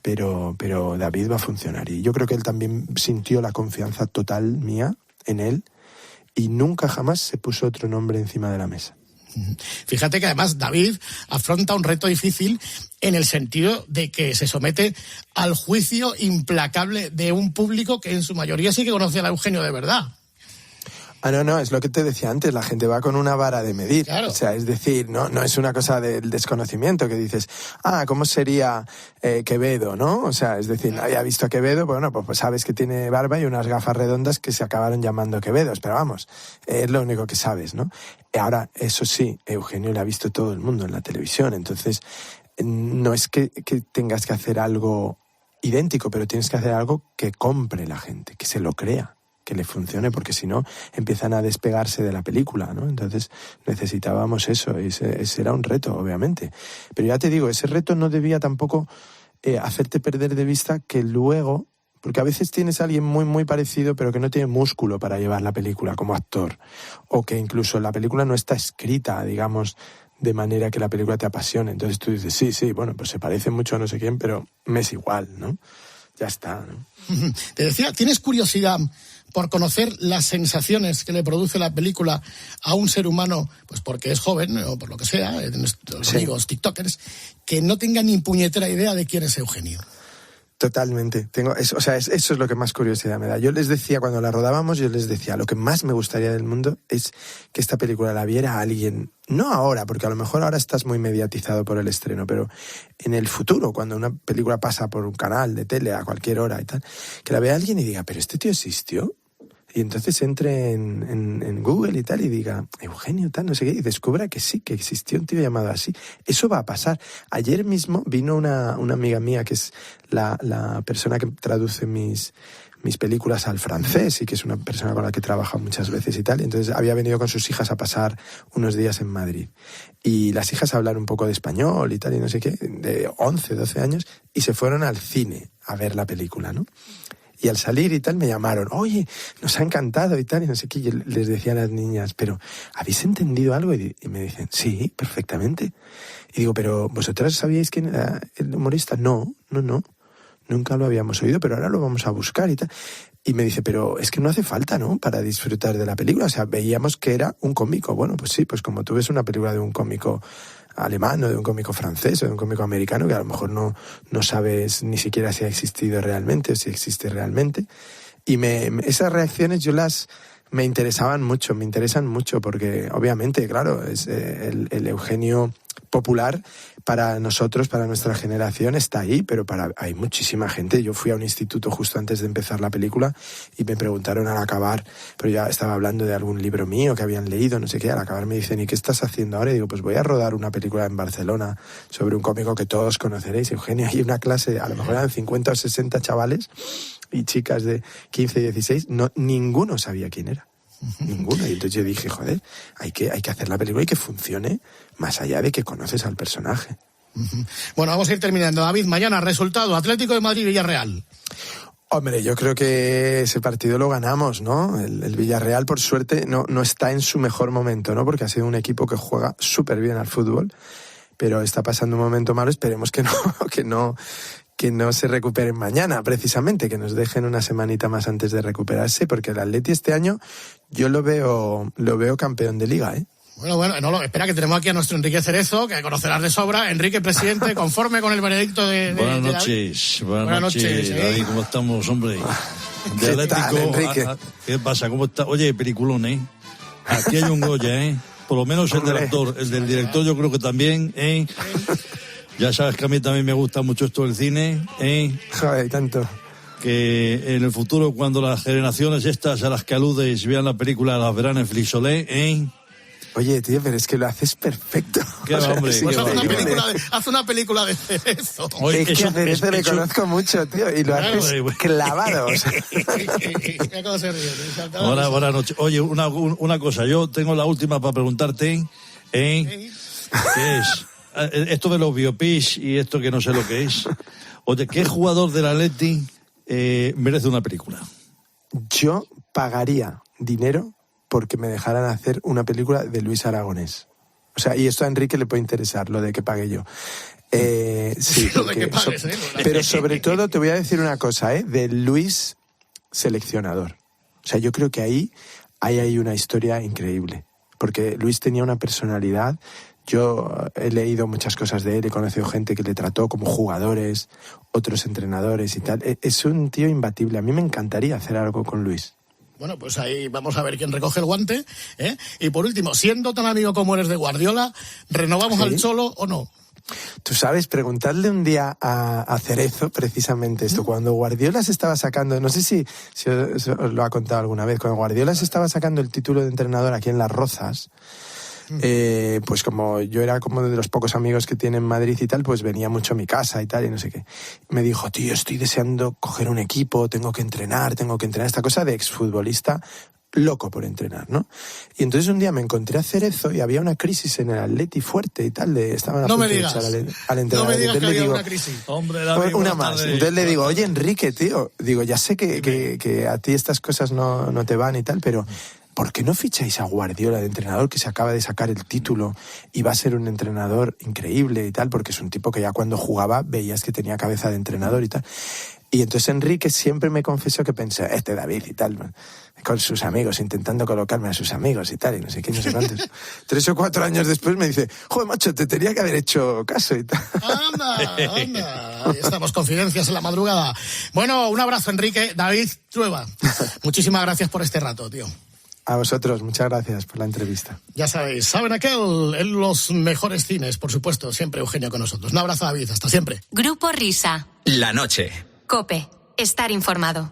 pero David va a funcionar. Y yo creo que él también sintió la confianza total mía en él y nunca jamás se puso otro nombre encima de la mesa. Fíjate que además David afronta un reto difícil en el sentido de que se somete al juicio implacable de un público que en su mayoría sí que conoce a Eugenio de verdad. No, es lo que te decía antes, la gente va con una vara de medir. Claro. O sea, es decir, no es una cosa del desconocimiento que dices, ¿cómo sería Quevedo, no? O sea, es decir, nadie ha visto a Quevedo, pues sabes que tiene barba y unas gafas redondas que se acabaron llamando Quevedos, pero vamos, es lo único que sabes, ¿no? Ahora, eso sí, Eugenio le ha visto todo el mundo en la televisión, entonces no es que tengas que hacer algo idéntico, pero tienes que hacer algo que compre la gente, que se lo crea, que le funcione, porque si no empiezan a despegarse de la película, ¿no? Entonces necesitábamos eso, ese era un reto, obviamente. Pero ya te digo, ese reto no debía tampoco hacerte perder de vista que luego, porque a veces tienes a alguien muy, muy parecido, pero que no tiene músculo para llevar la película como actor, o que incluso la película no está escrita, digamos, de manera que la película te apasione. Entonces tú dices, sí, bueno, pues se parece mucho a no sé quién, pero me es igual, ¿no? Ya está, ¿no? Te decía, ¿tienes curiosidad por conocer las sensaciones que le produce la película a un ser humano, pues porque es joven o por lo que sea, nuestros amigos tiktokers, que no tengan ni puñetera idea de quién es Eugenio? Totalmente. Eso es lo que más curiosidad me da. Yo les decía, cuando la rodábamos, lo que más me gustaría del mundo es que esta película la viera alguien, no ahora, porque a lo mejor ahora estás muy mediatizado por el estreno, pero en el futuro, cuando una película pasa por un canal de tele a cualquier hora y tal, que la vea alguien y diga, ¿pero este tío existió? Y entonces entre en Google y tal y diga, Eugenio tal, no sé qué, y descubra que sí, que existió un tío llamado así. Eso va a pasar. Ayer mismo vino una amiga mía, que es la persona que traduce mis películas al francés y que es una persona con la que he trabajado muchas veces y tal. Y entonces había venido con sus hijas a pasar unos días en Madrid. Y las hijas hablan un poco de español y tal y no sé qué, de 11, 12 años, y se fueron al cine a ver la película, ¿no? Y al salir y tal me llamaron, oye, nos ha encantado y tal, y no sé qué. Y yo les decía a las niñas, pero ¿habéis entendido algo? Y me dicen, sí, perfectamente. Y digo, pero ¿vosotras sabíais quién era el humorista? No, nunca lo habíamos oído, pero ahora lo vamos a buscar y tal. Y me dice, pero es que no hace falta, ¿no?, para disfrutar de la película. O sea, veíamos que era un cómico. Bueno, pues sí, pues como tú ves una película de un cómico alemán o de un cómico francés o de un cómico americano, que a lo mejor no sabes ni siquiera si ha existido realmente o si existe realmente. Y esas reacciones me interesan mucho porque obviamente, claro, es el Eugenio popular para nosotros, para nuestra generación, está ahí, pero hay muchísima gente. Yo fui a un instituto justo antes de empezar la película y me preguntaron al acabar, pero ya estaba hablando de algún libro mío que habían leído, no sé qué. Al acabar me dicen, ¿y qué estás haciendo ahora? Y digo, pues voy a rodar una película en Barcelona sobre un cómico que todos conoceréis, Eugenio. Hay una clase, a lo mejor eran 50 o 60 chavales y chicas de 15 y 16, ninguno sabía quién era. Ninguno. Y entonces yo dije, joder, hay que hacer la película y que funcione más allá de que conoces al personaje. Bueno, vamos a ir terminando. David, mañana resultado, Atlético de Madrid-Villarreal. Hombre, yo creo que ese partido lo ganamos, ¿no? El Villarreal, por suerte, no está en su mejor momento, ¿no? Porque ha sido un equipo que juega súper bien al fútbol, pero está pasando un momento malo. Esperemos que no se recuperen mañana, precisamente, que nos dejen una semanita más antes de recuperarse, porque el Atleti este año yo lo veo campeón de Liga, ¿eh? Bueno, espera, que tenemos aquí a nuestro Enrique Cerezo, que conocerás de sobra. Enrique, presidente, conforme con el veredicto de Buenas noches, David, ¿cómo estamos, hombre? ¿Qué Atlético, tal, Enrique? ¿Qué pasa? ¿Cómo está? Oye, peliculón, ¿eh? Aquí hay un Goya, ¿eh? Por lo menos el del actor, el del director yo creo que también, ¿eh? Ya sabes que a mí también me gusta mucho esto del cine, ¿eh? Joder, tanto. Que en el futuro, cuando las generaciones estas a las que aludes vean la película, las verán en Flixolé, ¿eh? Oye, tío, pero es que lo haces perfecto. ¿Qué va, hombre? Pues haz una película de Cerezo. Oye, es que a Cerezo le conozco mucho, tío, y lo haces clavado. Buenas noches. Oye, una cosa, yo tengo la última para preguntarte, ¿eh? ¿Qué es? Esto de los biopics y esto que no sé lo que es. Oye, ¿qué jugador del Atleti merece una película? Yo pagaría dinero porque me dejaran hacer una película de Luis Aragonés. O sea, y esto a Enrique le puede interesar, lo de que pague yo. Sí, porque pero sobre todo te voy a decir una cosa, de Luis seleccionador. O sea, yo creo que ahí hay una historia increíble, porque Luis tenía una personalidad. Yo he leído muchas cosas de él, he conocido gente que le trató como jugadores, otros entrenadores y tal. Es un tío imbatible. A mí me encantaría hacer algo con Luis. Bueno, pues ahí vamos a ver quién recoge el guante, ¿eh? Y por último, siendo tan amigo como eres de Guardiola, ¿renovamos al Cholo o no? Tú sabes, preguntarle un día a Cerezo precisamente esto, cuando Guardiola se estaba sacando, no sé si os lo ha contado alguna vez, cuando Guardiola se estaba sacando el título de entrenador aquí en Las Rozas, pues como yo era como de los pocos amigos que tiene en Madrid y tal, pues venía mucho a mi casa y tal y no sé qué. Me dijo, tío, estoy deseando coger un equipo, tengo que entrenar, esta cosa de exfutbolista loco por entrenar, ¿no? Y entonces un día me encontré a Cerezo y había una crisis en el Atleti fuerte y tal, estaban a punto de echar al entrenador. No me digas que había una crisis. Hombre, David, una más. Entonces le digo, oye, Enrique, tío, digo, ya sé que a ti estas cosas no te van y tal, pero ¿por qué no ficháis a Guardiola de entrenador, que se acaba de sacar el título y va a ser un entrenador increíble y tal? Porque es un tipo que ya cuando jugaba veías que tenía cabeza de entrenador y tal. Y entonces Enrique siempre me confesó que pensé, David y tal, con sus amigos, intentando colocarme a sus amigos y tal, y no sé qué, no sé cuántos. 3 o 4 años después me dice, joder, macho, te tenía que haber hecho caso y tal. Anda. Ahí estamos, confidencias en la madrugada. Bueno, un abrazo, Enrique. David Trueba, muchísimas gracias por este rato, tío. A vosotros, muchas gracias por la entrevista. Ya sabéis, ¿saben aquel? En los mejores cines, por supuesto, siempre Eugenio con nosotros. Un abrazo, David, hasta siempre. Grupo Risa. La noche. COPE. Estar informado.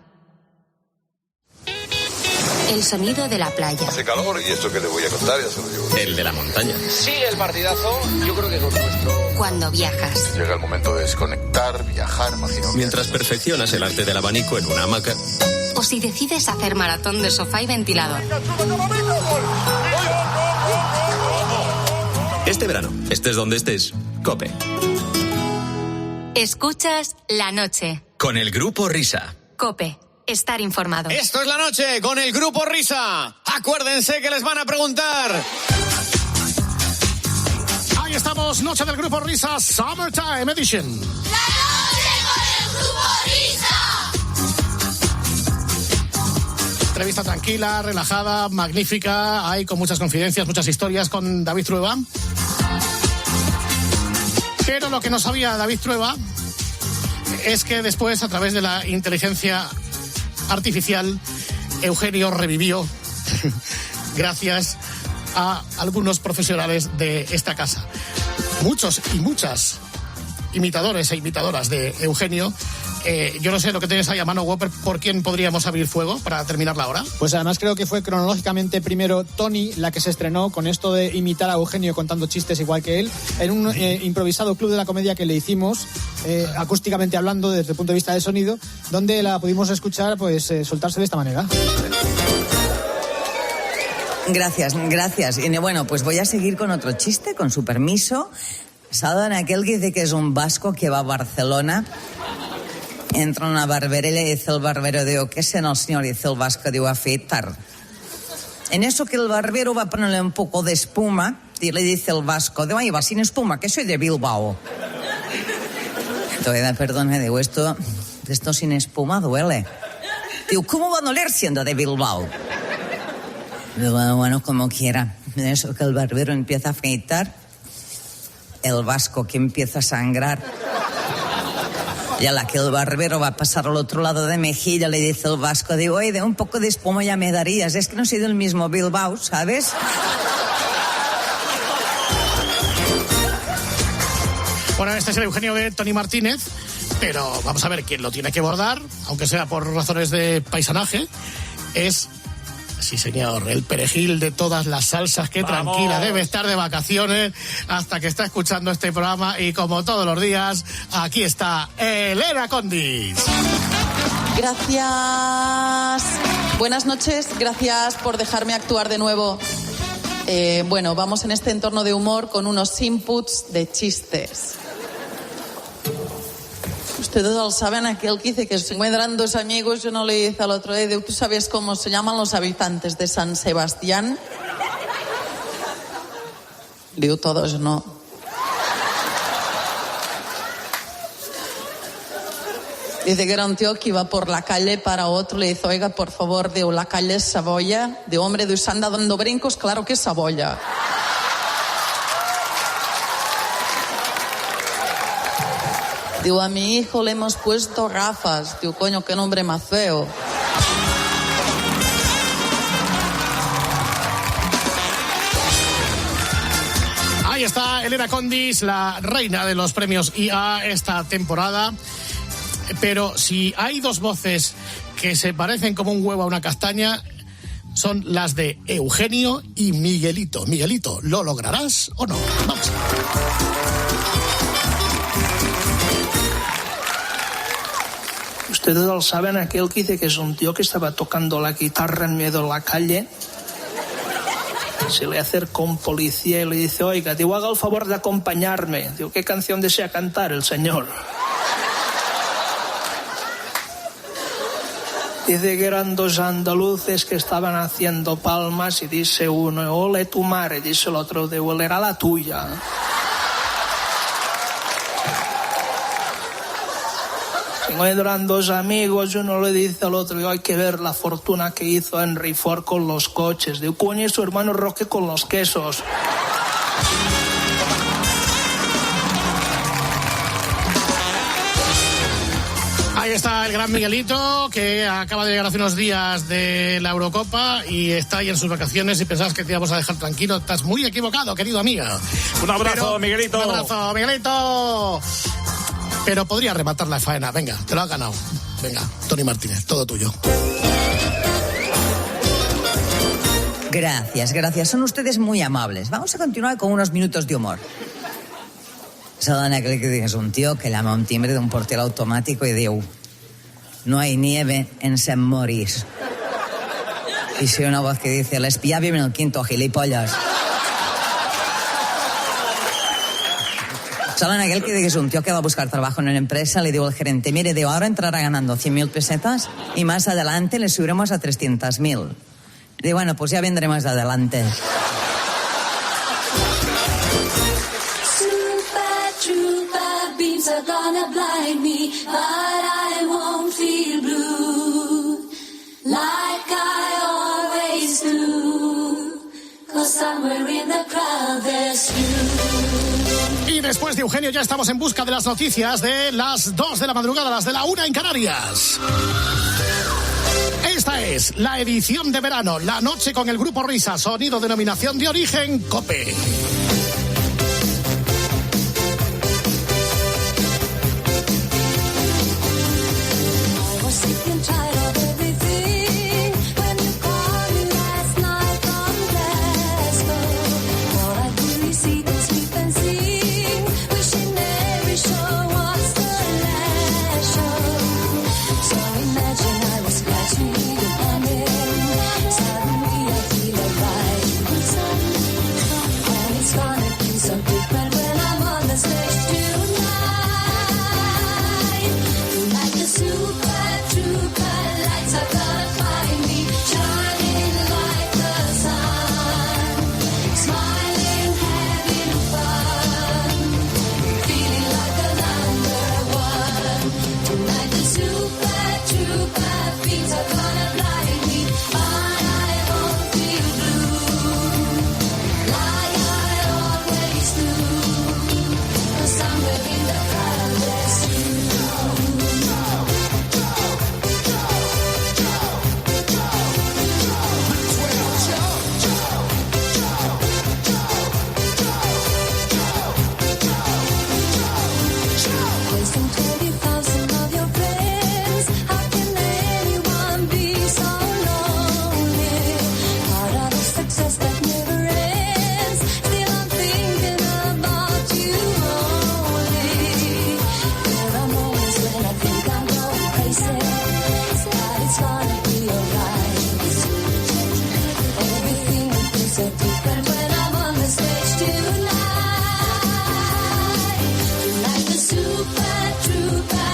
El sonido de la playa. Hace calor y esto que le voy a contar ya se lo digo. El de la montaña. Sí, el partidazo, yo creo que con nuestro... Cuando viajas. Llega el momento de desconectar, viajar, imagino. Mientras perfeccionas el arte del abanico en una hamaca. O si decides hacer maratón de sofá y ventilador. Este verano, estés donde estés, COPE. Escuchas La Noche. Con el Grupo Risa. COPE. Estar informado. Esto es La Noche con el Grupo Risa. Acuérdense que les van a preguntar. Ahí estamos, Noche del Grupo Risa, Summertime Edition. La Noche con el Grupo Risa. Entrevista tranquila, relajada, magnífica. Hay con muchas confidencias, muchas historias con David Trueba. Pero lo que no sabía David Trueba es que después, a través de la inteligencia artificial, Eugenio revivió gracias a algunos profesionales de esta casa. Muchos y muchas imitadores e imitadoras de Eugenio. Yo no sé lo que tienes ahí a mano, Whopper, ¿por quién podríamos abrir fuego para terminar la hora? Pues además creo que fue cronológicamente primero Tony la que se estrenó con esto de imitar a Eugenio contando chistes igual que él, en un improvisado club de la comedia que le hicimos, acústicamente hablando desde el punto de vista del sonido, donde la pudimos escuchar pues soltarse de esta manera. Gracias. Y bueno, pues voy a seguir con otro chiste, con su permiso. ¿Saben aquel que dice que es un vasco que va a Barcelona? Entra a una barbería y dice el barbero, digo, ¿qué es el señor? Dice el vasco, digo, afeitar. En eso que el barbero va a ponerle un poco de espuma y le dice el vasco, digo, ay, va sin espuma, que soy de Bilbao. Entonces, perdona, digo, esto sin espuma duele. Digo, ¿cómo va a doler siendo de Bilbao? Digo, bueno, como quiera. En eso que el barbero empieza a afeitar, el vasco que empieza a sangrar. Y a la que el barbero va a pasar al otro lado de mejilla, le dice el vasco, digo, oye, de un poco de espuma ya me darías, es que no soy del mismo Bilbao, ¿sabes? Bueno, este es el Eugenio de Tony Martínez, pero vamos a ver quién lo tiene que bordar, aunque sea por razones de paisanaje, es... Sí, señor, el perejil de todas las salsas, que tranquila debe estar de vacaciones hasta que está escuchando este programa, y como todos los días, aquí está Elena Condis. Gracias. Buenas noches, gracias por dejarme actuar de nuevo. Bueno, vamos en este entorno de humor con unos inputs de chistes. Ustedes lo saben, aquel que dice que se encuentran dos amigos, yo no le hice al otro día, ¿tú sabes cómo se llaman los habitantes de San Sebastián? Digo, todos no. Dice que era un tío que iba por la calle para otro, le dice, oiga, por favor, digo, la calle es Saboya. De hombre, de usted anda dando brincos, claro que es Saboya. Digo, a mi hijo le hemos puesto gafas. Digo, coño, qué nombre más feo. Ahí está Elena Condis, la reina de los premios IA esta temporada. Pero si hay dos voces que se parecen como un huevo a una castaña, son las de Eugenio y Miguelito. Miguelito, ¿lo lograrás o no? Vamos. Ustedes saben aquel que dice que es un tío que estaba tocando la guitarra en medio de la calle. Se le acerca un policía y le dice, oiga, digo, haga el favor de acompañarme. Digo, ¿qué canción desea cantar el señor? Dice que eran dos andaluces que estaban haciendo palmas y dice uno, ole tu madre, dice el otro, de era la tuya. Se encuentran dos amigos y uno le dice al otro, hay que ver la fortuna que hizo Henry Ford con los coches. Digo, coño, y su hermano Roque con los quesos. Ahí está el gran Miguelito, que acaba de llegar hace unos días de la Eurocopa y está ahí en sus vacaciones y pensabas que te íbamos a dejar tranquilo. Estás muy equivocado, querido amiga. Un abrazo, Miguelito. Un abrazo, Miguelito. Pero podría rematar la faena. Venga, te lo has ganado. Venga, Tony Martínez, todo tuyo. Gracias. Son ustedes muy amables. Vamos a continuar con unos minutos de humor. Saben aquel que es un tío que llama a un timbre de un portero automático y diu, no hay nieve en Sant Maurice. Y si una voz que dice, el espía vive en el quinto, gilipollas. ¿Saben aquel que es un tío que va a buscar trabajo en una empresa? Le digo al gerente, mire, de ahora entrará ganando 100.000 pesetas y más adelante le subiremos a 300.000. Digo, bueno, pues ya vendré más adelante. Are gonna blind me, but I won't feel blue like I always do, 'cause somewhere in the crowd there's you. Y después de Eugenio ya estamos en busca de las noticias de las 2 de la madrugada, las de la 1 en Canarias. Esta es la edición de verano, la noche con el grupo Risa, sonido denominación de origen COPE. Super trooper.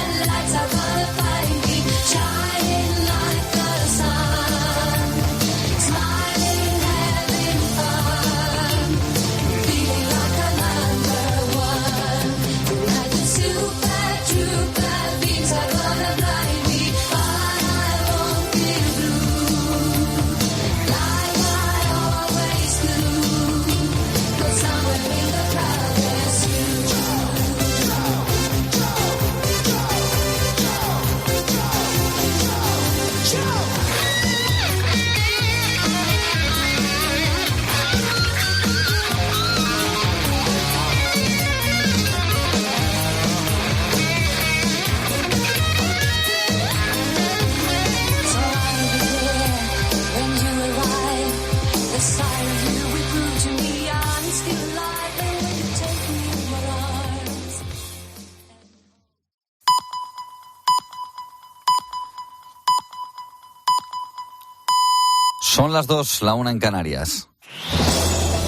Son las 2, la 1 en Canarias.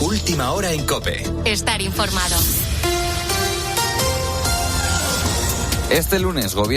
Última hora en COPE. Estar informado. Este lunes, Gobierno